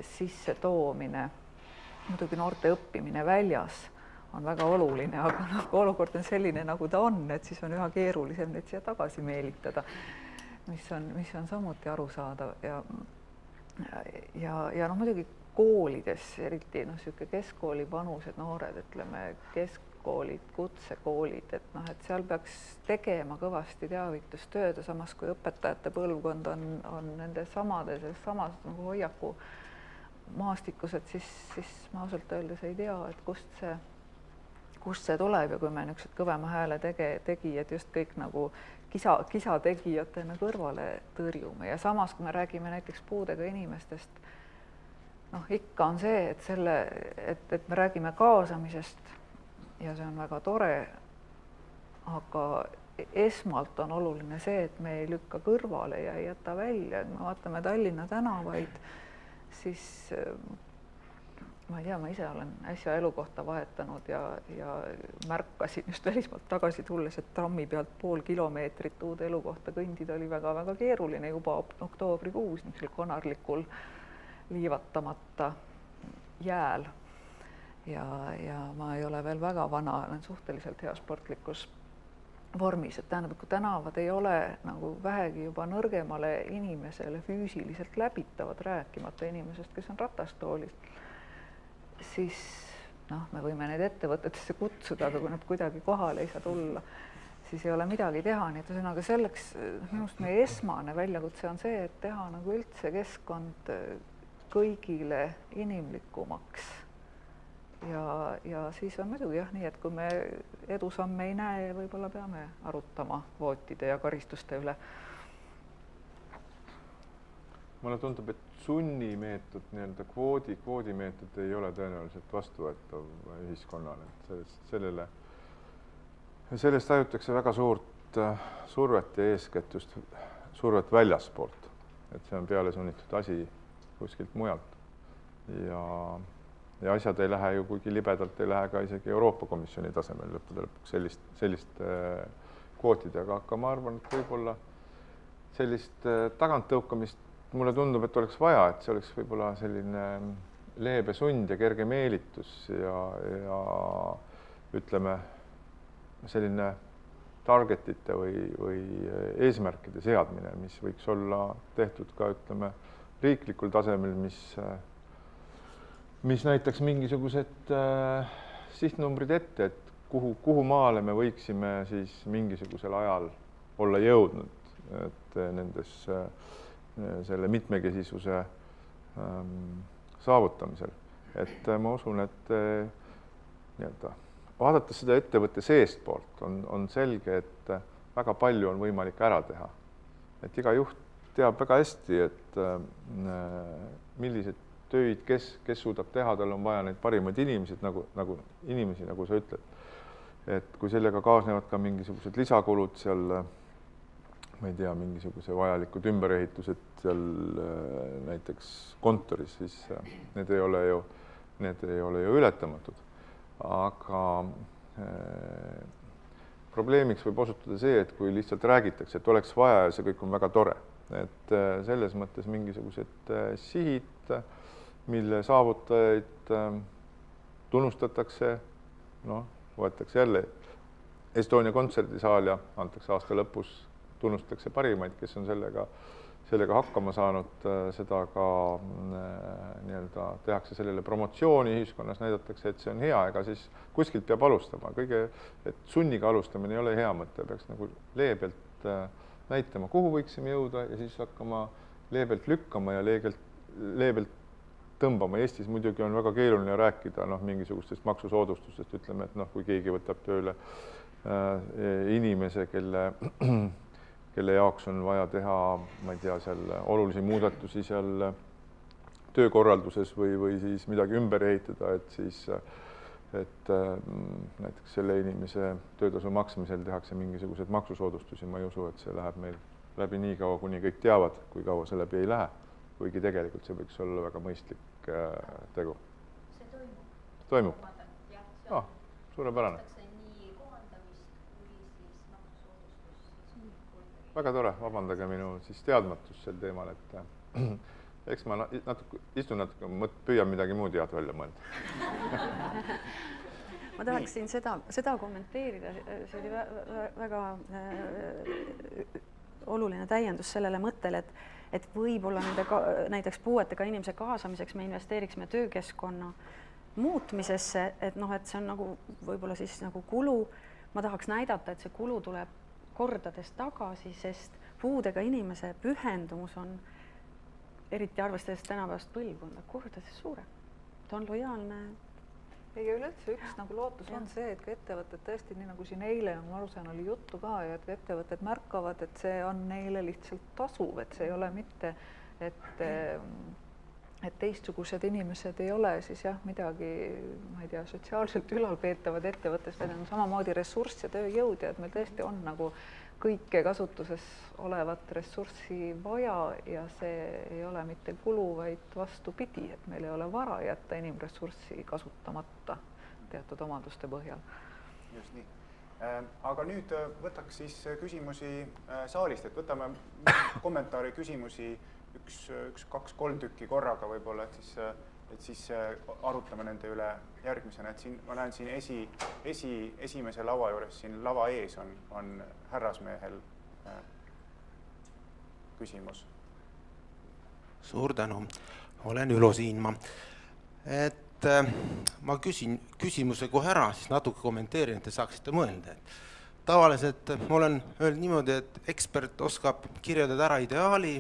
sisse toomine, muidugi noorte õppimine väljas on väga oluline, aga olukord on selline, nagu ta on, et siis on üha keerulisem neid siia tagasi meelitada. Mis on samuti arusaadav ja muidugi koolides, eriti selline keskkooli vanused noored, ütleme keskkoolid, kutsekoolid, et seal peaks tegema kõvasti teavitustööd ja samas kui õpetajate põlvkond on nende samas nagu hoiaku maastikus, et siis ma ausalt öeldes ei tea, et kust see tuleb ja kui me niisugused kõvema hääle tegijad just kõik nagu kisategijatena kõrvale tõrjume ja samas, kui me räägime näiteks puudega inimestest, ikka on see, et me räägime kaasamisest ja see on väga tore, aga esmalt on oluline see, et me ei lükka kõrvale ja ei jäta välja, et me vaatame Tallinna tänavaid, siis ma ei tea, ma ise olen äsja elukohta vahetanud ja märkasin just välismaalt tagasi tulles, et trammi pealt pool kilomeetrit uude elukohta kõndida oli väga-väga keeruline juba oktoobrikuus niisugusel konarlikul liivatamata jääl. Ja ma ei ole veel väga vana, olen suhteliselt hea sportlikus vormis, et tähendab, kui tänavad ei ole nagu vähegi juba nõrgemale inimesele füüsiliselt läbitavad, rääkimata inimesest, kes on ratastoolis, siis me võime neid ettevõtetesse kutsuda, aga kui nad kuidagi kohale ei saa tulla, siis ei ole midagi teha. Nii et ühesõnaga selleks minust meie esmane väljakutse on see, et teha nagu üldse keskkond kõigile inimlikumaks. Ja siis on muidugi nii, et kui me edusamme ei näe, võib-olla peame arutama kvootide ja karistuste üle. Mulle tundub, et sunnimeetod, nii-öelda kvoodimeetod ei ole tõenäoliselt vastuvõetav ühiskonnale. Sellest tajutakse väga suurt survet ja eeskätt just survet väljaspoolt. Et see on peale sunnitud asi kuskilt mujalt. Ja asjad ei lähe ju, kuigi libedalt ei lähe ka isegi Euroopa Komisjoni tasemel lõppude lõpuks sellist kvootidega. Aga ma arvan, et võib-olla sellist taganttõukamist mulle tundub, et oleks vaja, et see oleks võib-olla selline leebe sund ja kerge meelitus ja ütleme selline targetite või eesmärkide seadmine, mis võiks olla tehtud ka, ütleme, riiklikul tasemel, mis näitaks mingisugused sihtnumbrid ette, et kuhu maale me võiksime siis mingisugusel ajal olla jõudnud, et nendes selle mitmekesisuse saavutamisel. Et ma usun, et vaadates seda ettevõtte seestpoolt on selge, et väga palju on võimalik ära teha. Et iga juht teab väga hästi, et millised töid, kes suudab teha, tal on vaja neid parimaid inimesi, nagu sa ütled. Et kui sellega kaasnevad ka mingisugused lisakulud seal, ma ei tea, mingisuguse vajalikud ümberehitused seal näiteks kontoris, siis need ei ole ju ületamatud. Aga probleemiks võib osutuda see, et kui lihtsalt räägitakse, et oleks vaja ja see kõik on väga tore. Et selles mõttes mingisugused sihid, mille saavutajaid tunnustatakse, võetakse jälle Estonia kontserdisaal ja antakse aasta lõpus tunnustatakse parimaid, kes on sellega hakkama saanud, seda ka tehakse sellele promotsiooni ühiskonnas, näidatakse, et see on hea, ega siis kuskilt peab alustama. Et sunniga alustamine ei ole hea mõte, peaks nagu leebelt näitama, kuhu võiksime jõuda ja siis hakkama leebelt lükkama ja leebelt tõmbama. Eestis muidugi on väga keeruline rääkida mingisugustest maksusoodustustest, ütleme, et kui keegi võtab tööle inimese, kelle jaoks on vaja teha, ma ei tea, seal olulisi muudatusi seal töökorralduses või siis midagi ümber ehitada, et näiteks selle inimese töötasu maksmisel tehakse mingisugused maksusoodustusi. Ma ei usu, et see läheb meil läbi nii kaua, kuni kõik teavad, kui kaua see läbi ei lähe, kuigi tegelikult see võiks olla väga mõistlik tegu. See toimub? Toimub? Suurepärane. Väga tore, vabandage minu siis teadmatus sel teemal, et eks ma istun natuke, püüan midagi muud head välja mõelda. Ma tahaksin seda kommenteerida, see oli väga oluline täiendus sellele mõttele, et võib-olla näiteks puuetega inimese kaasamiseks me investeeriksime töökeskkonna muutmisesse, et see on nagu võib-olla siis nagu kulu. Ma tahaks näidata, et see kulu tuleb kordades tagasi, sest puudega inimese pühendumus on, eriti arvestades tänapäevast põlvkonda, kordades suurem. Ta on lojaalne. Ja üleüldse üks nagu lootus on see, et ka ettevõtted tõesti, nii nagu siin eile, nagu ma aru saan, oli juttu ka ja et ettevõtted märkavad, et see on neile lihtsalt tasuv, et see ei ole mitte, et teistsugused inimesed ei ole siis midagi, ma ei tea, sotsiaalselt ülalpeetavad ettevõttest, need on samamoodi ressurss ja tööjõud ja et meil tõesti on nagu kõike kasutuses olevat ressurssi vaja ja see ei ole mitte kulu, vaid vastupidi, et meil ei ole vara jätta inimressurssi kasutamata teatud omaduste põhjal. Just nii. Aga nüüd võtaks siis küsimusi saalist, et võtame kommentaari küsimusi üks, kaks, kolm tükki korraga võib-olla, et siis arutame nende üle järgmisena, et siin ma näen siin esimese laua juures, siin lava ees on härrasmehel küsimus. Suur tänu, olen Ülo Siinma. Et ma küsin küsimuse kohe ära, siis natuke kommenteerin, et te saaksite mõelda. Tavaliselt ma olen öelnud niimoodi, et ekspert oskab kirjeldada ära ideaali,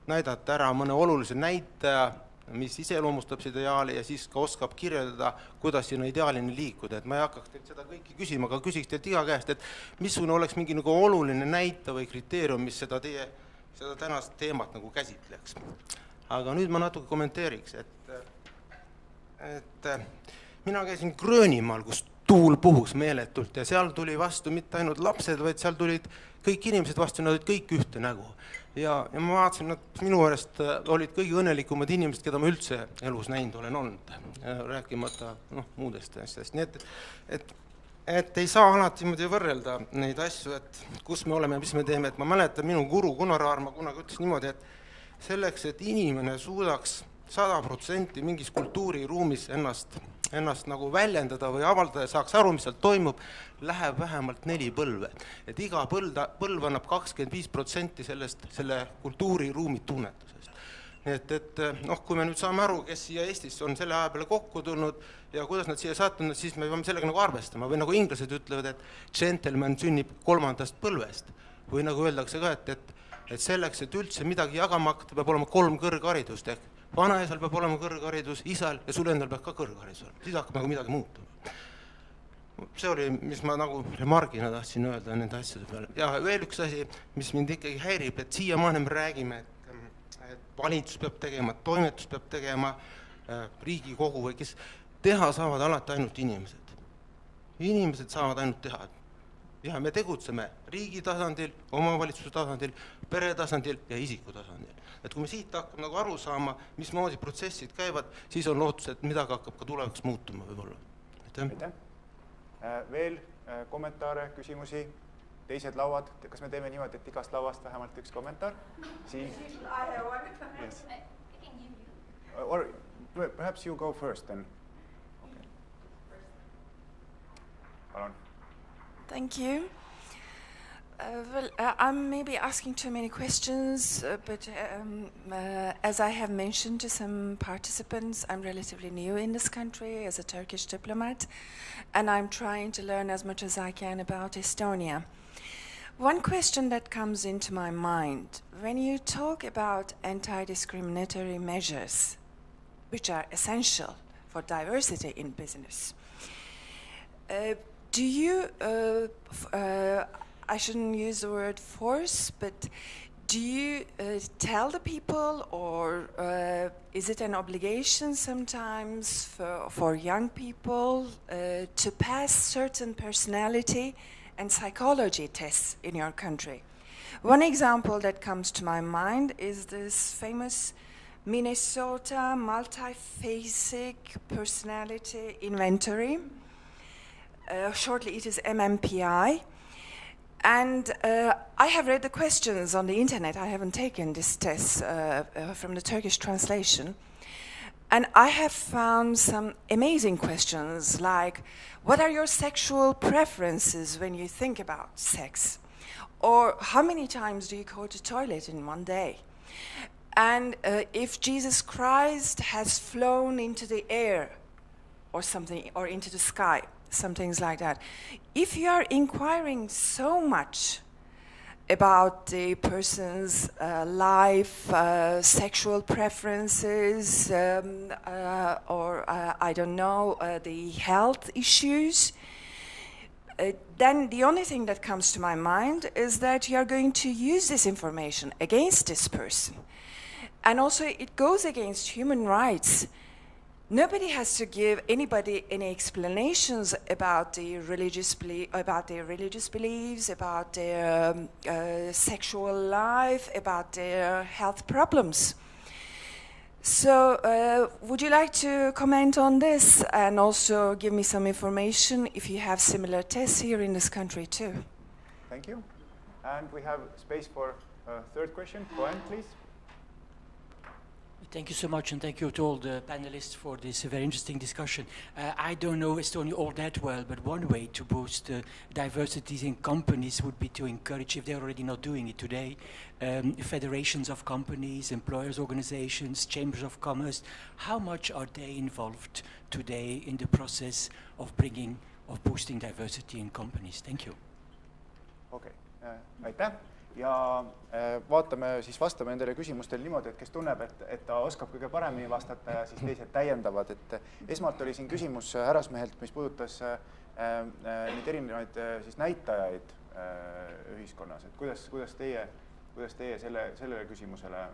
näidata ära mõne olulise näitaja, mis iseloomustab seda ideaali ja siis ka oskab kirjeldada, kuidas sinna ideaalini liikuda. Et ma ei hakkaks teilt seda kõiki küsima, aga küsiks teilt iga käest, et missugune oleks mingi nagu oluline näitaja või kriteerium, mis seda tänast teemat nagu käsitleks. Aga nüüd ma natuke kommenteeriks, et mina käisin Gröönimaal, kus tuul puhus meeletult ja seal tuli vastu mitte ainult lapsed, vaid seal tulid kõik inimesed vastu, nad olid kõik ühte nägu. Ja ma vaatasin, et minu juurest olid kõige õnnelikumad inimesed, keda ma üldse elus näinud olen olnud, rääkimata muudest asjadest. Nii et ei saa alati võrrelda neid asju, et kus me oleme, mis me teeme. Et ma mäletan, minu guru Gunnar Aarma kunagi ütles niimoodi, et selleks, et inimene suudaks 100% mingis kultuuriruumis ennast nagu väljendada või avaldada ja saaks aru, mis seal toimub, läheb vähemalt 4 põlve. Et iga põlv annab 25% selle kultuuriruumi tunnetusest. Nii et kui me nüüd saame aru, kes siia Eestis on selle aja peale kokku tulnud ja kuidas nad siia sattunud, siis me peame sellega nagu arvestama. Või nagu inglased ütlevad, et gentleman sünnib 3. põlvest. Või nagu öeldakse ka, et selleks, et üldse midagi jagama hakata, peab olema 3 kõrgharidust ehk vanaisal peab olema kõrgharidus, isal ja sul endal peab ka kõrgharidus olema. Siis hakkab nagu midagi muutuma. See oli, mis ma nagu remargina tahtsin öelda nende asjade peale. Ja veel üks asi, mis mind ikkagi häirib, et siiamaani me räägime, et valitsus peab tegema, toimetus peab tegema, Riigikogu või kes teha saavad alati ainult inimesed. Inimesed saavad ainult teha. Ja me tegutseme riigi tasandil, omavalitsuse tasandil, pere tasandil ja isiku tasandil. Et kui me siit hakkame nagu aru saama, mismoodi protsessid käivad, siis on lootus, et midagi hakkab ka tulevikus muutuma võib-olla. Aitäh. Veel kommentaare, küsimusi, teised lauad. Kas me teeme niimoodi, et igast lauast vähemalt üks kommentaar? Siin. Yes. Or perhaps you go first then. Okay. Palun. Thank you. I'm maybe asking too many questions, but as I have mentioned to some participants, I'm relatively new in this country as a Turkish diplomat, and I'm trying to learn as much as I can about Estonia. One question that comes into my mind, when you talk about anti-discriminatory measures, which are essential for diversity in business, do you, I shouldn't use the word force, but do you tell the people, or is it an obligation sometimes for young people to pass certain personality and psychology tests in your country? One example that comes to my mind is this famous Minnesota multiphasic personality inventory. Shortly it is MMPI. And I have read the questions on the internet. I haven't taken this test from the Turkish translation. And I have found some amazing questions like, what are your sexual preferences when you think about sex? Or how many times do you go to the toilet in one day? And if Jesus Christ has flown into the air or something, or into the sky, some things like that. If you are inquiring so much about the person's life, sexual preferences, or I don't know, the health issues, then the only thing that comes to my mind is that you are going to use this information against this person. And also it goes against human rights nobody has to give anybody any explanations about their religious beliefs, about their sexual life, about their health problems. So, would you like to comment on this and also give me some information if you have similar tests here in this country too? Thank you. And we have space for a third question. Brian, please. Thank you so much, and thank you to all the panelists for this very interesting discussion. I don't know Estonia all that well, but one way to boost diversity in companies would be to encourage, if they're already not doing it today, federations of companies, employers' organizations, chambers of commerce. How much are they involved today in the process of boosting diversity in companies? Thank you. Okay, aitäh. Ja vaatame, siis vastame nendele küsimustele niimoodi, et kes tunneb, et ta oskab kõige paremini vastata ja siis teised täiendavad. Et esmalt oli siin küsimus härrasmehelt, mis puudutas neid erinevaid siis näitajaid ühiskonnas. Et kuidas teie sellele küsimusele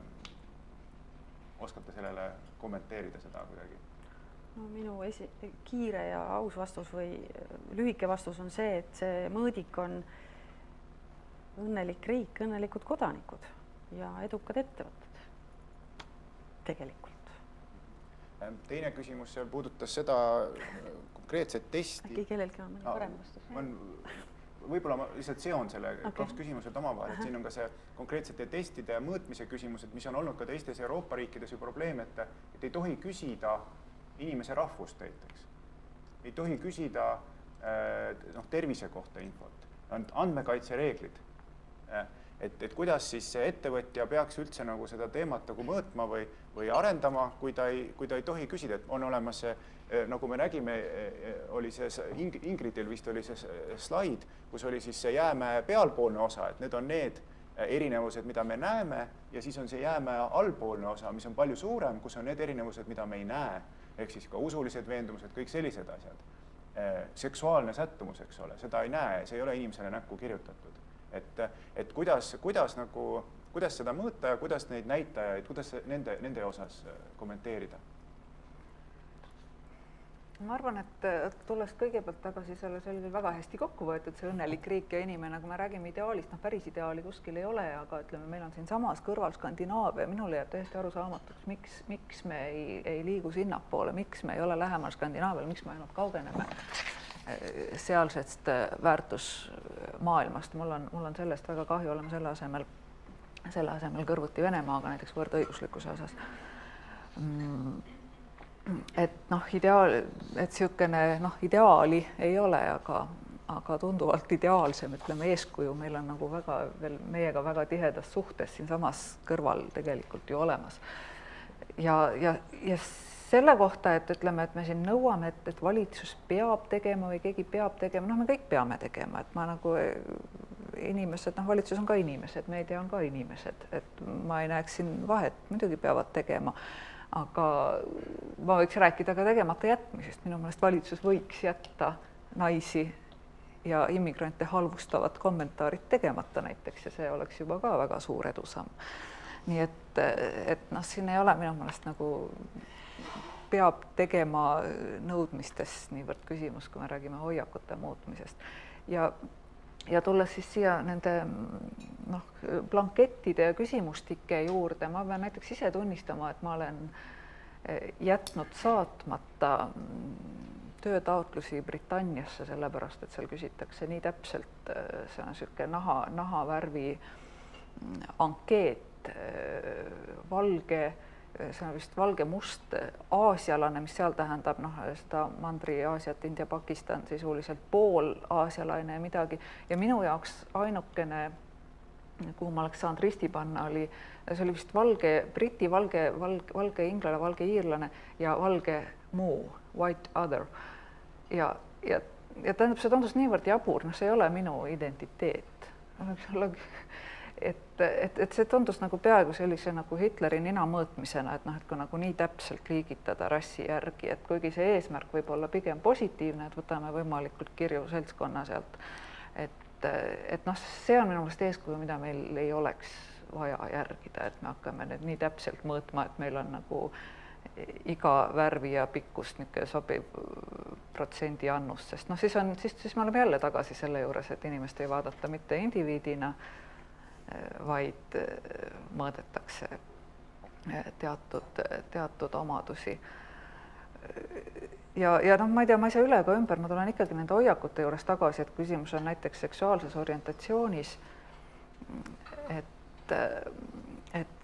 oskate sellele kommenteerida seda kuidagi? No, minu kiire ja aus vastus või lühike vastus on see, et see mõõdik on õnnelik riik, õnnelikud kodanikud ja edukad ettevõtted tegelikult. Teine küsimus puudutas seda konkreetset testi. Äkki kellelgi on mõni parem vastus? Võib-olla ma lihtsalt seon selle kaks küsimused omavahel, et siin on ka see konkreetsete testide ja mõõtmise küsimused, mis on olnud ka teistes Euroopa riikides ju probleem, et ei tohi küsida inimese rahvust näiteks. Ei tohi küsida tervise kohta infot. On andmekaitsereeglid. Et kuidas siis see ettevõtja peaks üldse nagu seda teemat nagu mõõtma või arendama, kui ta ei tohi küsida, et on olemas see, nagu me nägime, oli see Ingridil vist oli see slaid, kus oli siis see jäämäe pealpoolne osa, et need on need erinevused, mida me näeme, ja siis on see jäämäe allpoolne osa, mis on palju suurem, kus on need erinevused, mida me ei näe, ehk siis ka usulised veendumused, kõik sellised asjad. Seksuaalne sättumus, eks ole, seda ei näe, see ei ole inimesele näkku kirjutatud. Et kuidas seda mõõta ja kuidas neid näitajaid, kuidas nende osas kommenteerida? Ma arvan, et tulles kõigepealt tagasi selle oli väga hästi kokku võetud, see õnnelik riik ja inimene, kui me räägime ideaalist, päris ideaali kuskil ei ole, aga ütleme, meil on siin samas kõrval Skandinaavia, minule jääb täiesti arusaamatuks, miks me ei liigu sinnapoole, miks me ei ole lähemal Skandinaavial, miks me ainult kaugeneme sealsest väärtusmaailmast. Mul on sellest väga kahju, oleme selle asemel kõrvuti Venemaaga näiteks võrdõiguslikkuse osas. Et ideaali ei ole, aga tunduvalt ideaalsem, ütleme eeskuju, meil on nagu meiega väga tihedas suhtes siin samas kõrval tegelikult ju olemas. Ja selle kohta, et ütleme, et me siin nõuame, et valitsus peab tegema või keegi peab tegema, me kõik peame tegema, et ma nagu inimesed, valitsus on ka inimesed, meedia on ka inimesed, et ma ei näeks siin vahet, muidugi peavad tegema, aga ma võiks rääkida ka tegemata jätmisest, minu meelest valitsus võiks jätta naisi ja immigrante halvustavad kommentaarid tegemata näiteks ja see oleks juba ka väga suur edusamm. Nii et siin ei ole minu meelest nagu peab tegema nõudmistes niivõrd küsimus, kui me räägime hoiakute muutmisest. Ja tulles siis siia nende blankettide ja küsimustike juurde, ma pean näiteks ise tunnistama, et ma olen jätnud saatmata töötaotlusi Britanniasse, sellepärast, et seal küsitakse nii täpselt, see on selline nahavärvi ankeet, valge, see on vist valge-must aasialane, mis seal tähendab seda Mandri-Aasiat, India, Pakistan, sisuliselt pool aasialaine ja midagi. Ja minu jaoks ainukene, kuhu ma oleks saanud risti panna, see oli vist valge briti, valge inglane, valge iirlane ja valge muu, white other. Ja tähendab, see tundus niivõrd jabur, see ei ole minu identiteet. Et see tundus nagu peaaegu sellise nagu Hitleri nina mõõtmisena, et kui nagu nii täpselt liigitada rassi järgi, et kuigi see eesmärk võib olla pigem positiivne, et võtame võimalikult kirju seltskonna sealt, et see on minu meelest eeskuju, mida meil ei oleks vaja järgida, et me hakkame need nii täpselt mõõtma, et meil on nagu iga värvi ja pikkust niisugune sobiv protsendi annus, sest noh, siis me oleme jälle tagasi selle juures, et inimest ei vaadata mitte indiviidina, vaid mõõdetakse teatud omadusi. Ja noh, ma ei tea, ma ei saa üle ega ümber, ma tulen ikkagi nende hoiakute juures tagasi, et küsimus on näiteks seksuaalses orientatsioonis, et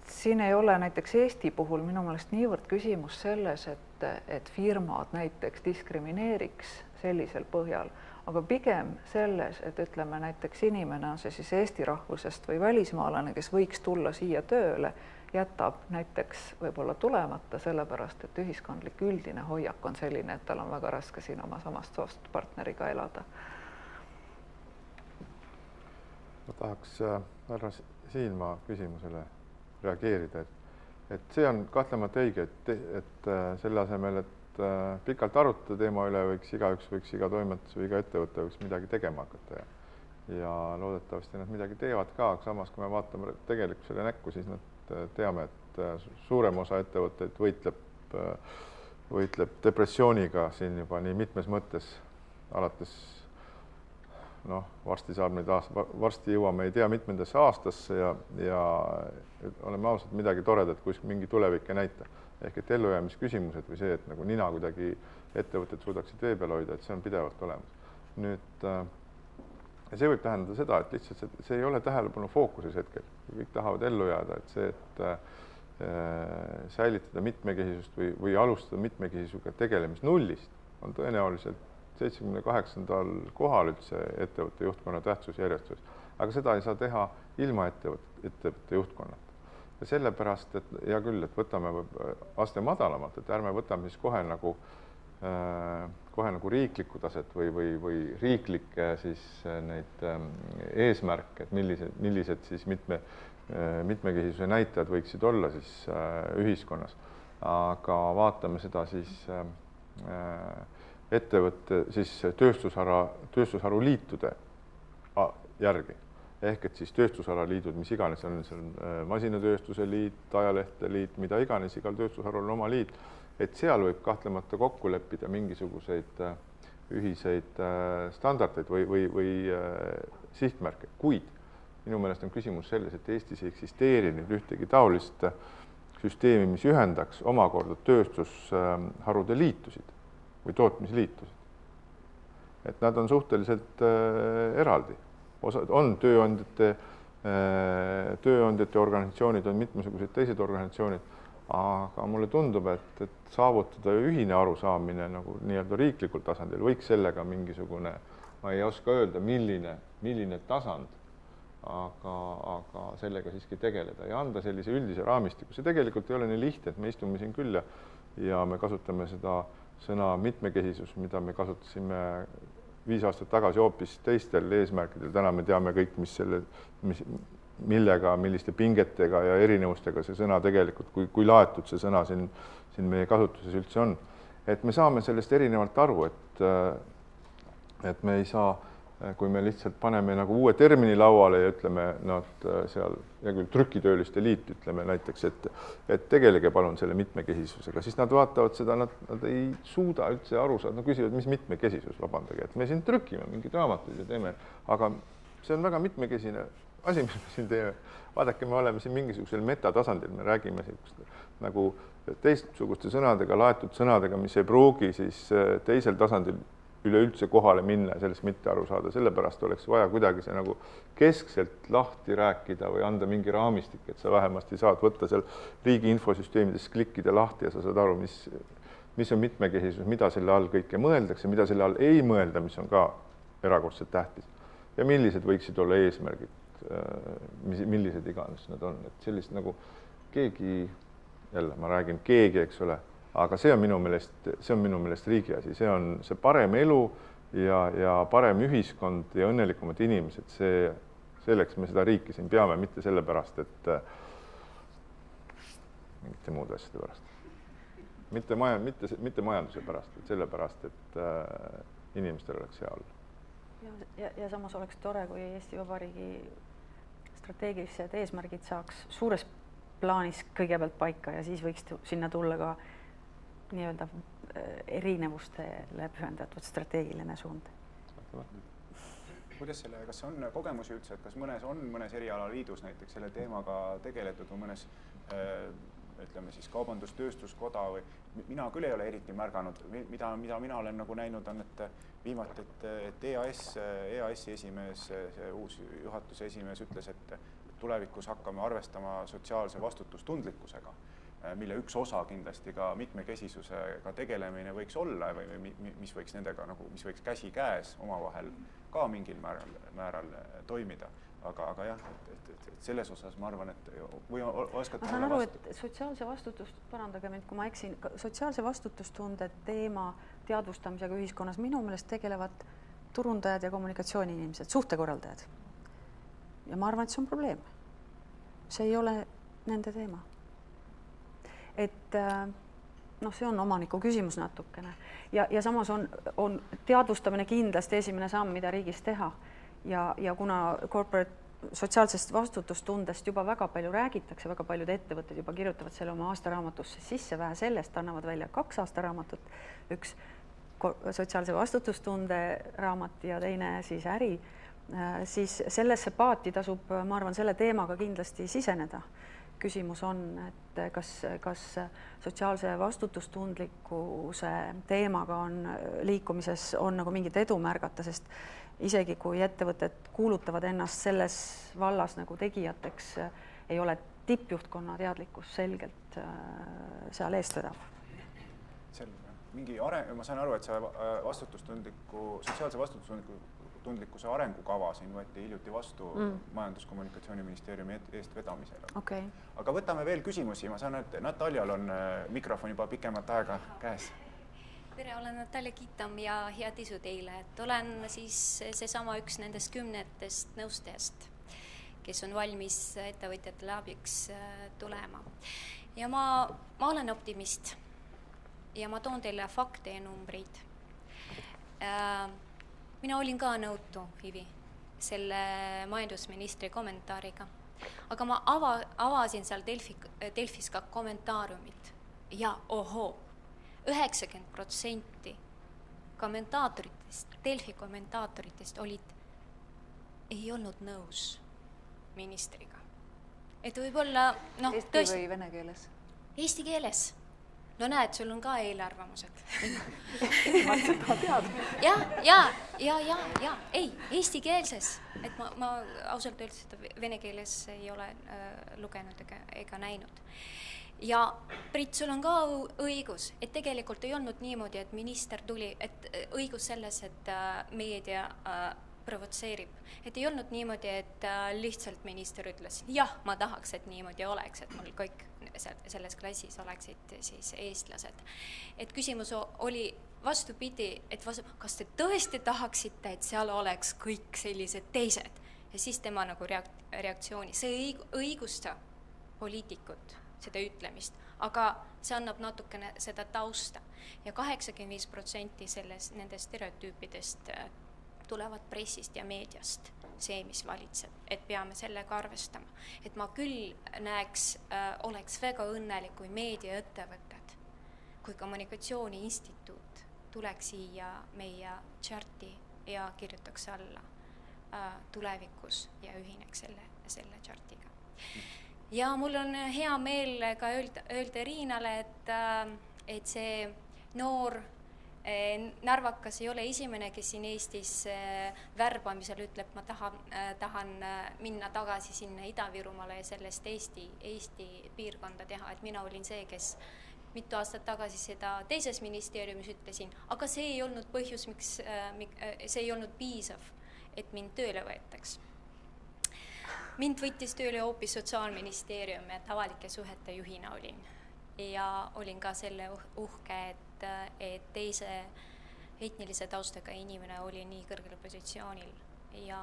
siin ei ole näiteks Eesti puhul minu meelest niivõrd küsimus selles, et firmad näiteks diskrimineeriks sellisel põhjal, aga pigem selles, et ütleme näiteks inimene on see siis Eesti rahvusest või välismaalane, kes võiks tulla siia tööle, jätab näiteks võib-olla tulemata sellepärast, et ühiskondlik üldine hoiak on selline, et tal on väga raske siin oma samast soost partneriga elada. Ma tahaks härra Siinmaa küsimusele reageerida, et see on kahtlemata õige, et selle asemel, et pikalt arutada teema üle, võiks iga toimetus või iga ettevõte võiks midagi tegema hakata ja loodetavasti nad midagi teevad ka, aga samas, kui me vaatame tegelikkusele näkku, siis nad teame, et suurem osa ettevõtteid võitleb depressiooniga siin juba nii mitmes mõttes, alates varsti jõuame ei tea mitmendasse aastasse ja oleme ausalt midagi toredat, kus mingi tulevik ei näita. Ehk et ellujäämisküsimused või see, et nagu nina kuidagi ettevõtted suudaksid vee peal hoida, et see on pidevalt olemas. Nüüd, see võib tähendada seda, et lihtsalt see ei ole tähelepanu fookuses hetkel. Kõik tahavad ellu jääda, et see, et säilitada mitmekesisust või alustada mitmekesisusega tegelemist nullist, on tõenäoliselt 78. kohal üldse ettevõtte juhtkonna tähtsusjärjestuses, aga seda ei saa teha ilma ettevõtte juhtkonnata. Ja sellepärast, et hea küll, et võtame aste madalamalt, et ärme võtame siis kohe nagu riiklikku taset või riiklikke siis neid eesmärke, et millised siis mitmekesisuse näitajad võiksid olla siis ühiskonnas, aga vaatame seda siis ettevõtte siis tööstusharu liitude järgi. Ehk et siis tööstusharaliidud, mis iganes on masinatööstuse liit, ajalehtede liit, mida iganes, igal tööstusharul on oma liit, et seal võib kahtlemata kokku leppida mingisuguseid ühiseid standardeid või sihtmärke. Kuid minu meelest on küsimus selles, et Eestis ei eksisteeri nüüd ühtegi taolist süsteemi, mis ühendaks omakorda tööstusharude liitusid või tootmisliitusid. Et nad on suhteliselt eraldi. On tööandjate organisatsioonid, on mitmesugused teised organisatsioonid, aga mulle tundub, et saavutada ühine arusaamine nagu nii-öelda riiklikul tasandil võiks sellega mingisugune, ma ei oska öelda, milline tasand, aga sellega siiski tegeleda ja anda sellise üldise raamistiku. See tegelikult ei ole nii lihtne, et me istume siin küll ja me kasutame seda sõna mitmekesisus, mida me kasutasime 5 aastat tagasi hoopis teistel eesmärkidel. Täna me teame kõik, milliste pingetega ja erinevustega see sõna tegelikult, kui laetud see sõna siin meie kasutuses üldse on. Et me saame sellest erinevalt aru, et me ei saa, kui me lihtsalt paneme nagu uue termini lauale ja ütleme seal ja küll trükitööliste liit, ütleme näiteks, et tegelege palun selle mitmekesisusega, siis nad vaatavad seda, nad ei suuda üldse aru saada, küsivad, mis mitmekesisus, vabandage, et me siin trükime mingid raamatuid ja teeme, aga see on väga mitmekesine asi, mis me siin teeme. Vaadake, me oleme siin mingisugusel metatasandil, me räägime nagu teistsuguste sõnadega, laetud sõnadega, mis ei pruugi siis teisel tasandil üleüldse kohale minna ja sellest mitte aru saada. Sellepärast oleks vaja kuidagi see nagu keskselt lahti rääkida või anda mingi raamistik, et sa vähemasti saad võtta seal riigi infosüsteemides klikkida lahti ja sa saad aru, mis on mitmekesisus, mida selle all kõike mõeldakse, mida selle all ei mõelda, mis on ka erakordselt tähtis. Ja millised võiksid olla eesmärgid, millised iganes nad on. Et sellist nagu keegi, jälle ma räägin keegi, eks ole, aga see on minu meelest riigi asi, see on see parem elu ja parem ühiskond ja õnnelikumad inimesed, selleks me seda riiki siin peame, mitte sellepärast, et mingite muude asjade pärast. Mitte majanduse pärast, et sellepärast, et inimestel oleks hea olla. Ja samas oleks tore, kui Eesti Vabariigi strateegilised eesmärgid saaks suures plaanis kõigepealt paika ja siis võiks sinna tulla ka nii-öelda erinevustele pühendatud strateegiline suund. Kuidas kas on kogemusi üldse, et kas mõnes erialaliidus näiteks selle teemaga tegeletud või mõnes ütleme siis kaubandus-tööstuskoda või mina küll ei ole eriti märganud, mida mina olen nagu näinud on, et viimati, et EAS-i esimees, see uus juhatuse esimees ütles, et tulevikus hakkame arvestama sotsiaalse vastutustundlikkusega, mille üks osa kindlasti ka mitmekesisusega tegelemine võiks olla või mis võiks nendega nagu, mis võiks käsi käes omavahel ka mingil määral toimida. Aga jah, et selles osas ma arvan, et või oskate ma saan aru, et sotsiaalse vastutust, parandage mind, kui ma eksin, sotsiaalse vastutustunde teema teadvustamisega ühiskonnas minu meelest tegelevad turundajad ja kommunikatsiooni inimesed, suhtekorraldajad. Ja ma arvan, et see on probleem. See ei ole nende teema. Et see on omaniku küsimus natukene. Ja samas on teadvustamine kindlasti esimene samm, mida riigis teha. Ja kuna sotsiaalsest vastutustundest juba väga palju räägitakse, väga paljud ettevõtted juba kirjutavad selle oma aastaraamatusse sisse, vähe sellest annavad välja 2 aastaraamatut, üks sotsiaalse vastutustunde raamat ja teine siis äri, siis sellesse paati tasub, ma arvan, selle teemaga kindlasti siseneda. Küsimus on, et kas sotsiaalse vastutustundlikkuse teemaga on liikumises on nagu mingit edu märgata, sest isegi kui ettevõtted kuulutavad ennast selles vallas nagu tegijateks, ei ole tippjuhtkonna teadlikkus selgelt seal eest vedav. Mingi ma saan aru, et see sotsiaalse vastutustundlikkuse arengukava siin võeti hiljuti vastu Majandus-Kommunikatsiooniministeeriumi eestvedamisel. Okay. Aga võtame veel küsimusi. Ma saan, et Nataljal on mikrofon juba pikemat aega käes. Tere, olen Natalja Kitam ja head isu teile. Et olen siis seesama üks nendest 10 nõustajast, kes on valmis ettevõtjatele abiks tulema. Ja ma olen optimist ja ma toon teile fakte ja numbreid. Mina olin ka nõutu, Ivi, selle majandusministri kommentaariga. Aga ma avasin seal Delfis ka kommentaariumit ja ohoo, 90% kommentaatoritest, Delfi kommentaatoritest ei olnud nõus ministriga. Et võib-olla, Eesti või vene keeles? Eesti keeles. No näed, sul on ka eelarvamused. Ei, eesti keelses. Et ma ausalt öeldes seda vene keeles ei ole lugenud ega näinud. Ja Priit, sul on ka õigus, et tegelikult ei olnud niimoodi, et minister tuli, et õigus selles, et meedia provotseerib. Et ei olnud niimoodi, et lihtsalt minister ütles, jah, ma tahaks, et niimoodi oleks, et mul kõik selles klassis oleksid siis eestlased. Et küsimus oli vastupidi, et kas te tõesti tahaksite, et seal oleks kõik sellised teised? Ja siis tema nagu reaktsiooni. See õigusta poliitikut seda ütlemist, aga see annab natukene seda tausta. Ja 85% nendest stereotüüpidest tulevad pressist ja meediast, see, mis valitseb, et peame sellega arvestama. Et ma küll näeks, oleks väga õnnelik, kui meediaettevõtted, kui kommunikatsiooniinstituut tuleks siia meie charti ja kirjutaks alla tulevikus ja ühineks selle chartiga. Ja mul on hea meel ka öelda Riinale, et see noor narvakas ei ole esimene, kes siin Eestis värbamisel ütleb, ma tahan minna tagasi sinna Ida-Virumaale ja sellest Eesti piirkonda teha, et mina olin see, kes mitu aastat tagasi seda teises ministeeriumis ütlesin, aga see ei olnud põhjus, miks see ei olnud piisav, et mind tööle võetaks. Mind võttis tööle hoopis Sotsiaalministeerium, et avalike suhete juhina olin. Ja olin ka selle uhke, et teise etnilise taustaga inimene oli nii kõrgel positsioonil ja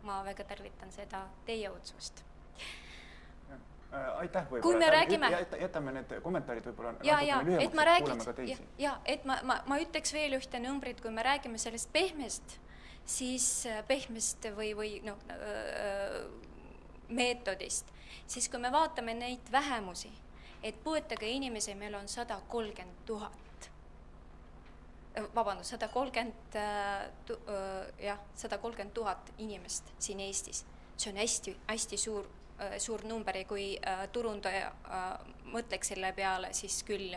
ma väga tervitan seda teie otsust. Aitäh võib-olla. Kui me räägime... Jätame need kommentaarid võib-olla lühemaks, kuuleme ka teisi. Et ma ütleks veel ühte numbrit, kui me räägime sellest pehmest, siis pehmest või meetodist, siis kui me vaatame neid vähemusi, et puuetega inimesi meil on 130 000. Vabandust, 130 000 inimest siin Eestis. See on hästi suur number ja kui turundaja mõtleks selle peale, siis küll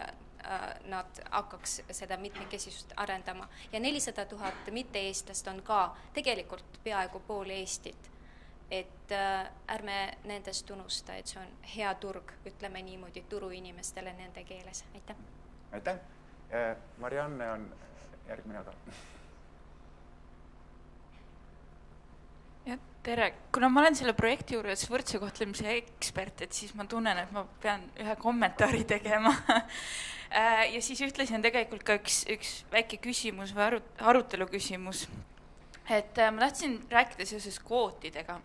nad hakkaks seda mitmekesisust arendama. Ja 400 000 mitte-eestlast on ka tegelikult peaaegu pool Eestit. Et ärme nendest unusta, et see on hea turg, ütleme niimoodi turuinimestele nende keeles. Aitäh! Aitäh! Marianne on järgmine ka. Ja, tere! Kuna ma olen selle projekti juures võrdse kohtlemise ekspert, et siis ma tunnen, et ma pean ühe kommentaari tegema. Ja siis ühtlasin tegelikult ka üks väike küsimus või arutelu küsimus. Et ma tahtsin rääkida seoses kvootidega.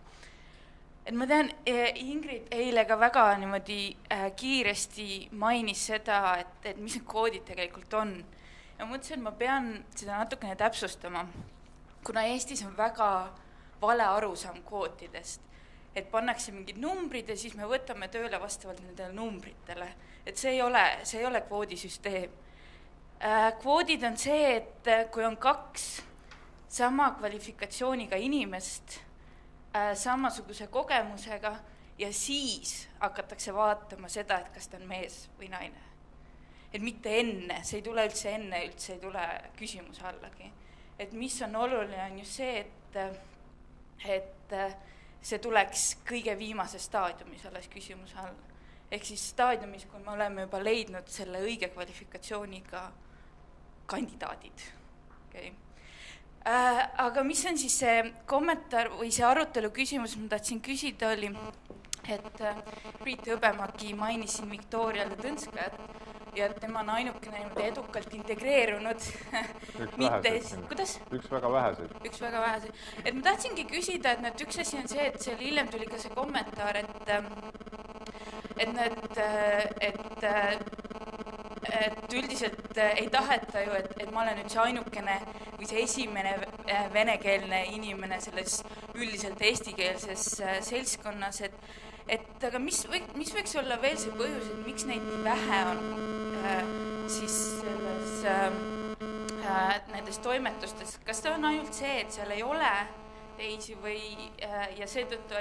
Et ma tean, Ingrid eile ka väga niimoodi kiiresti mainis seda, et mis need kvoodid tegelikult on. Ja mõtlesin, et ma pean seda natukene täpsustama, kuna Eestis on väga vale arusaam kvootidest, et pannakse mingid numbrid ja siis me võtame tööle vastavalt nendele numbritele. Et see ei ole kvoodisüsteem. Kvoodid on see, et kui on 2 sama kvalifikatsiooniga inimest, samasuguse kogemusega ja siis hakatakse vaatama seda, et kas ta on mees või naine. Et mitte enne, see ei tule üldse enne, üldse ei tule küsimuse allagi. Et mis on oluline on ju see, et see tuleks kõige viimase staadiumis alles küsimuse all. Ehk siis staadiumis, kui me oleme juba leidnud selle õige kvalifikatsiooniga kandidaadid. Okay. Aga mis on siis see kommentaar või see arutelu küsimus, ma tahtsin küsida oli, et Priit Hõbemägi mainis siin Viktoria Ledõnskajat ja tema on ainukene edukalt integreerunud. Üks väga väheseid. Üks väga väheseid. Et ma tahtsingi küsida, et üks asi on see, et seal hiljem tuli ka see kommentaar, et üldiselt ei taheta ju, et ma olen nüüd see ainukene või see esimene venekeelne inimene selles üldiselt eestikeelses seltskonnas, et aga mis võiks olla veel see põhjus, et miks neid nii vähe on siis nendes toimetustes? Kas ta on ainult see, et seal ei ole teisi või ja seetõttu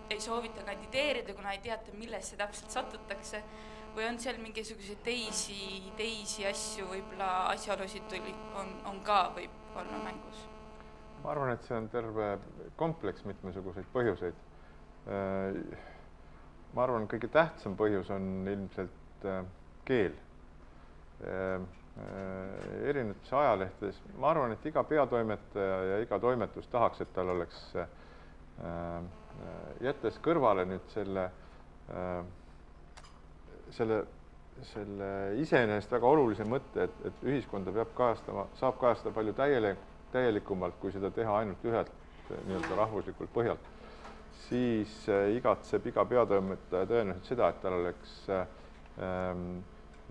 ei soovita kandideerida, kuna ei teata, millesse täpselt satutakse, või on seal mingisuguseid teisi asju, võib-olla asjaolusid on ka võib olla mängus? Ma arvan, et see on terve kompleks mitmesuguseid põhjuseid. Ma arvan, kõige tähtsam põhjus on ilmselt keel. Erinevates ajalehtedes, ma arvan, et iga peatoimetaja ja iga toimetus tahaks, et tal oleks jättes kõrvale nüüd selle iseenesest väga olulise mõtte, et ühiskonda saab kajastada palju täielikumalt, kui seda teha ainult ühelt nii-öelda rahvuslikult põhjalt, siis igatseb iga peatoimetaja tõenäoliselt seda, et tal oleks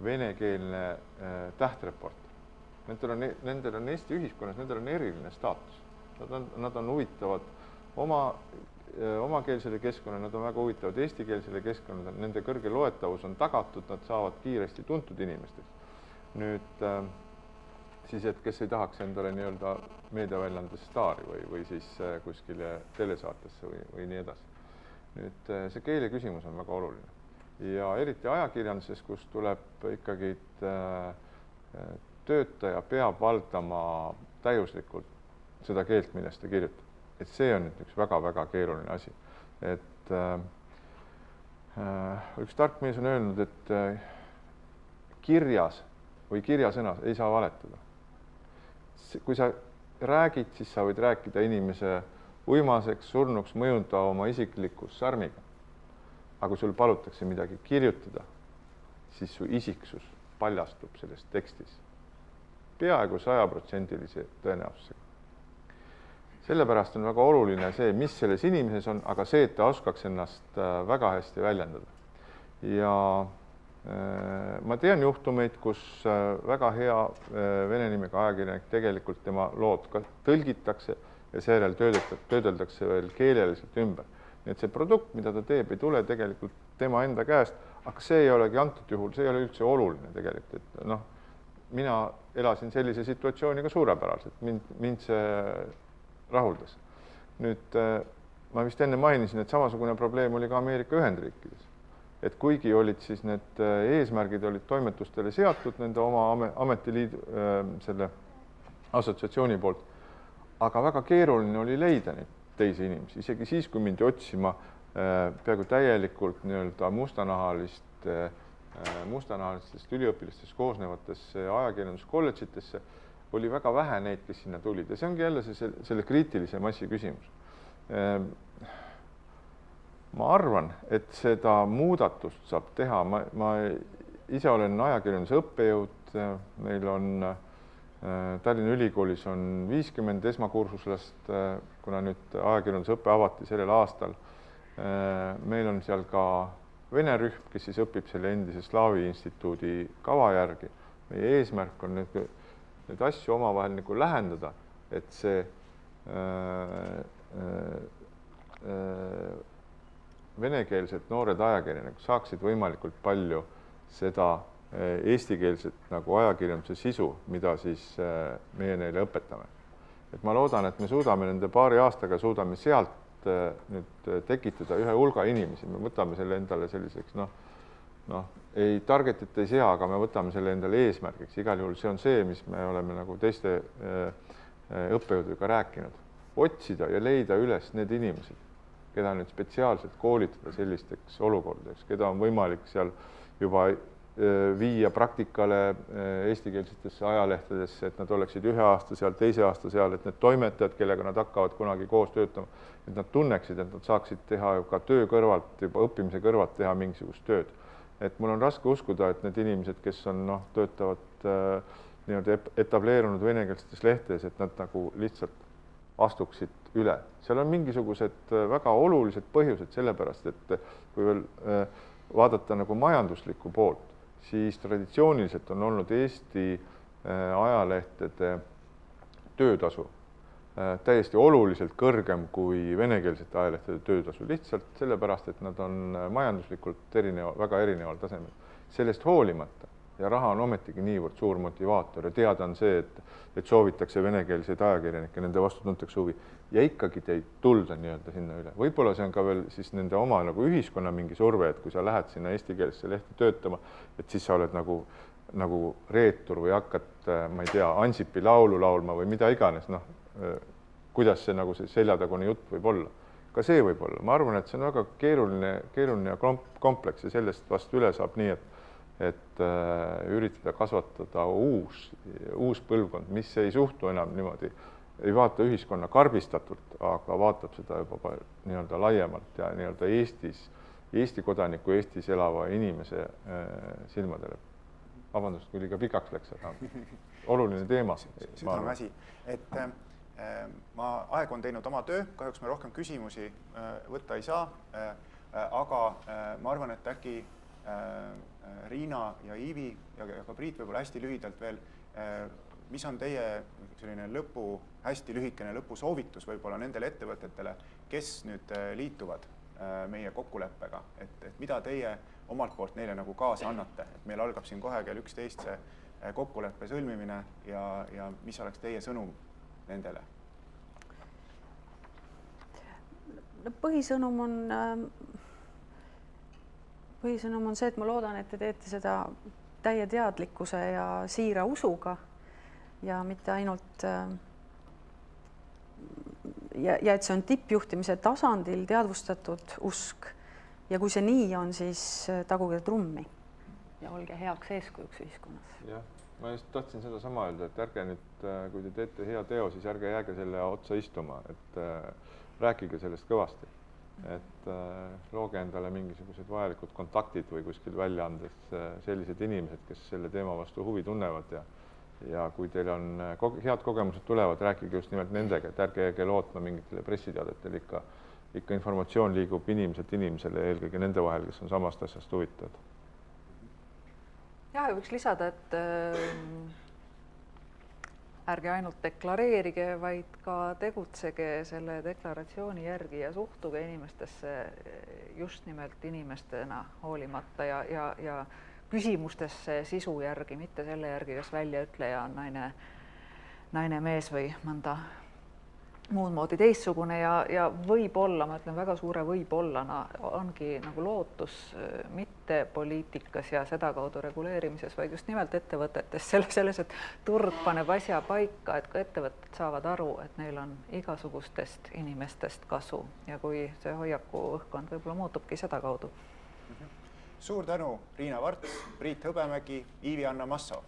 venekeelne tähtreport. Nendel on Eesti ühiskonnas, nendel on eriline staatus. Nad on huvitavad omakeelsele keskkonna, nad on väga huvitavad eestikeelsele keskkonna, nende kõrge loetavus on tagatud, nad saavad kiiresti tuntud inimesteks. Nüüd siis, et kes ei tahaks endale nii-öelda meediaväljandes staari või siis kuskile telesaatesse või nii edasi. Nüüd see keele küsimus on väga oluline. Ja eriti ajakirjanduses, kus tuleb ikkagi töötaja peab valdama täiuslikult seda keelt, millest ta kirjutab. Et see on nüüd üks väga-väga keeruline asi. Et üks tark mees on öelnud, et kirjas või kirjasõnas ei saa valetada. Kui sa räägid, siis sa võid rääkida inimese uimaseks, surnuks, mõjuda oma isiklikus sarmiga. Aga kui sul palutakse midagi kirjutada, siis su isiksus paljastub selles tekstis peaaegu 100% tõenäosusega. Sellepärast on väga oluline see, mis selles inimeses on, aga see, et ta oskaks ennast väga hästi väljendada. Ja ma tean juhtumeid, kus väga hea vene nimega ajakirjanik tegelikult tema lood ka tõlgitakse ja seejärel töödeldakse veel keeleliselt ümber. Nii et see produkt, mida ta teeb, ei tule tegelikult tema enda käest, aga see ei olegi antud juhul, see ei ole üldse oluline tegelikult, et noh, mina elasin sellise situatsiooniga suurepäraselt, mind see rahuldas. Nüüd ma vist enne mainisin, et samasugune probleem oli ka Ameerika Ühendriikides. Et kuigi olid siis need eesmärgid olid toimetustele seatud nende oma ametiliidu selle assotsiatsiooni poolt, aga väga keeruline oli leida neid teisi inimesi, isegi siis, kui mindi otsima peaaegu täielikult nii-öelda mustanahalistest üliõpilastest koosnevatesse ajakirjanduskolledžitesse, oli väga vähe neid, kes sinna tulid. Ja see ongi jälle selle kriitilise massi küsimus. Ma arvan, et seda muudatust saab teha. Ma ise olen ajakirjanduse õppejõud, meil on Tallinna Ülikoolis on 50 esmakursuslast, kuna nüüd ajakirjanduse õppe avati sellel aastal. Meil on seal ka vene rühm, kes siis õpib selle endise Slaavi instituudi kava järgi. Meie eesmärk on need asju omavahel nagu lähendada, et see venekeelsed noored ajakirjanikud saaksid võimalikult palju seda eestikeelset nagu ajakirjanduse sisu, mida siis meie neile õpetame. Et ma loodan, et me suudame nende paari aastaga suudame sealt nüüd tekitada ühe hulga inimesi. Me võtame selle endale selliseks, ei targetit ei sea, aga me võtame selle endale eesmärgiks. Igal juhul see on see, mis me oleme nagu teiste õppejõududega rääkinud. Otsida ja leida üles need inimesed, keda nüüd spetsiaalselt koolitada sellisteks olukordadeks, keda on võimalik seal juba viia praktikale eestikeelsetesse ajalehtedesse, et nad oleksid ühe aasta seal, teise aasta seal, et need toimetajad, kellega nad hakkavad kunagi koos töötama, et nad tunneksid, et nad saaksid teha ka töö kõrvalt, juba õppimise kõrvalt teha mingisugust tööd. Et mul on raske uskuda, et need inimesed, kes on töötavad nii-öelda etableerunud venekeelsetes lehtedes, et nad nagu lihtsalt astuksid üle. Seal on mingisugused väga olulised põhjused sellepärast, et kui veel vaadata nagu majanduslikku poolt, siis traditsiooniliselt on olnud Eesti ajalehtede töötasu täiesti oluliselt kõrgem kui venekeelsete ajalehtede töötasu, lihtsalt sellepärast, et nad on majanduslikult väga erineval tasemel. Sellest hoolimata ja raha on ometigi niivõrd suur motivaator ja teada on see, et soovitakse venekeelseid ajakirjanikke, nende vastu tuntakse huvi ja ikkagi te ei tulda nii-öelda sinna üle. Võib-olla see on ka veel siis nende oma nagu ühiskonna mingi surve, et kui sa lähed sinna eestikeelsesse lehte töötama, et siis sa oled nagu reetur või hakkad, ma ei tea, Ansipi laulu laulma või mida iganes, kuidas see nagu see seljatagune jutt võib olla. Ka see võib olla. Ma arvan, et see on väga keeruline ja kompleks ja sellest vastu üle saab nii, et üritada kasvatada uus põlvkond, mis ei suhtu enam niimoodi, ei vaata ühiskonna karbistatult, aga vaatab seda juba nii-öelda laiemalt ja nii-öelda Eesti kodaniku, Eestis elava inimese silmadele. Vabandust, kui liiga pikaks läks, aga oluline teema. Südameasi, et ma aeg on teinud oma töö, kahjuks me rohkem küsimusi võtta ei saa, aga ma arvan, et äkki Riina ja Iivi ja ka Priit võib-olla hästi lühidalt veel, mis on teie selline hästi lühikene lõpusoovitus võib-olla nendele ettevõtetele, kes nüüd liituvad meie kokkuleppega, et mida teie omalt poolt neile nagu kaasa annate, et meil algab siin kohe kell 11 see kokkuleppe sõlmimine ja mis oleks teie sõnum nendele? Põhisõnum on see, et ma loodan, et te teete seda täie teadlikkuse ja siira usuga ja mitte ainult ja et see on tippjuhtimise tasandil teadvustatud usk ja kui see nii on, siis taguge trummi ja olge heaks eeskujuks ühiskonnas. Jah, ma just tahtsin seda sama öelda, et ärge nüüd, kui te teete hea teo, siis ärge jääge selle otsa istuma, et rääkige sellest kõvasti. Et looge endale mingisugused vajalikud kontaktid või kuskil välja andes sellised inimesed, kes selle teema vastu huvi tunnevad ja kui teil on head kogemused tulevad, rääkige just nimelt nendega, et ärge jääge lootma mingitele pressiteadetel, ikka informatsioon liigub inimeselt inimesele, eelkõige nende vahel, kes on samast asjast huvitavad. Jah, võiks lisada, et ärge ainult deklareerige, vaid ka tegutsege selle deklaratsiooni järgi ja suhtuge inimestesse just nimelt inimestena hoolimata ja küsimustesse sisu järgi, mitte selle järgi, kas väljaütleja on naine, mees või mõnda muud moodi teistsugune ja võib-olla, ma ütlen väga suure võib-ollana, ongi nagu lootus mitte poliitikas ja sedakaudu reguleerimises, vaid just nimelt ettevõtetes selles, et turg paneb asja paika, et ka ettevõtted saavad aru, et neil on igasugustest inimestest kasu ja kui see hoiaku õhkkond võib-olla muutubki sedakaudu. Suur tänu, Riina Varts, Priit Hõbemägi, Iivi-Anna Masso.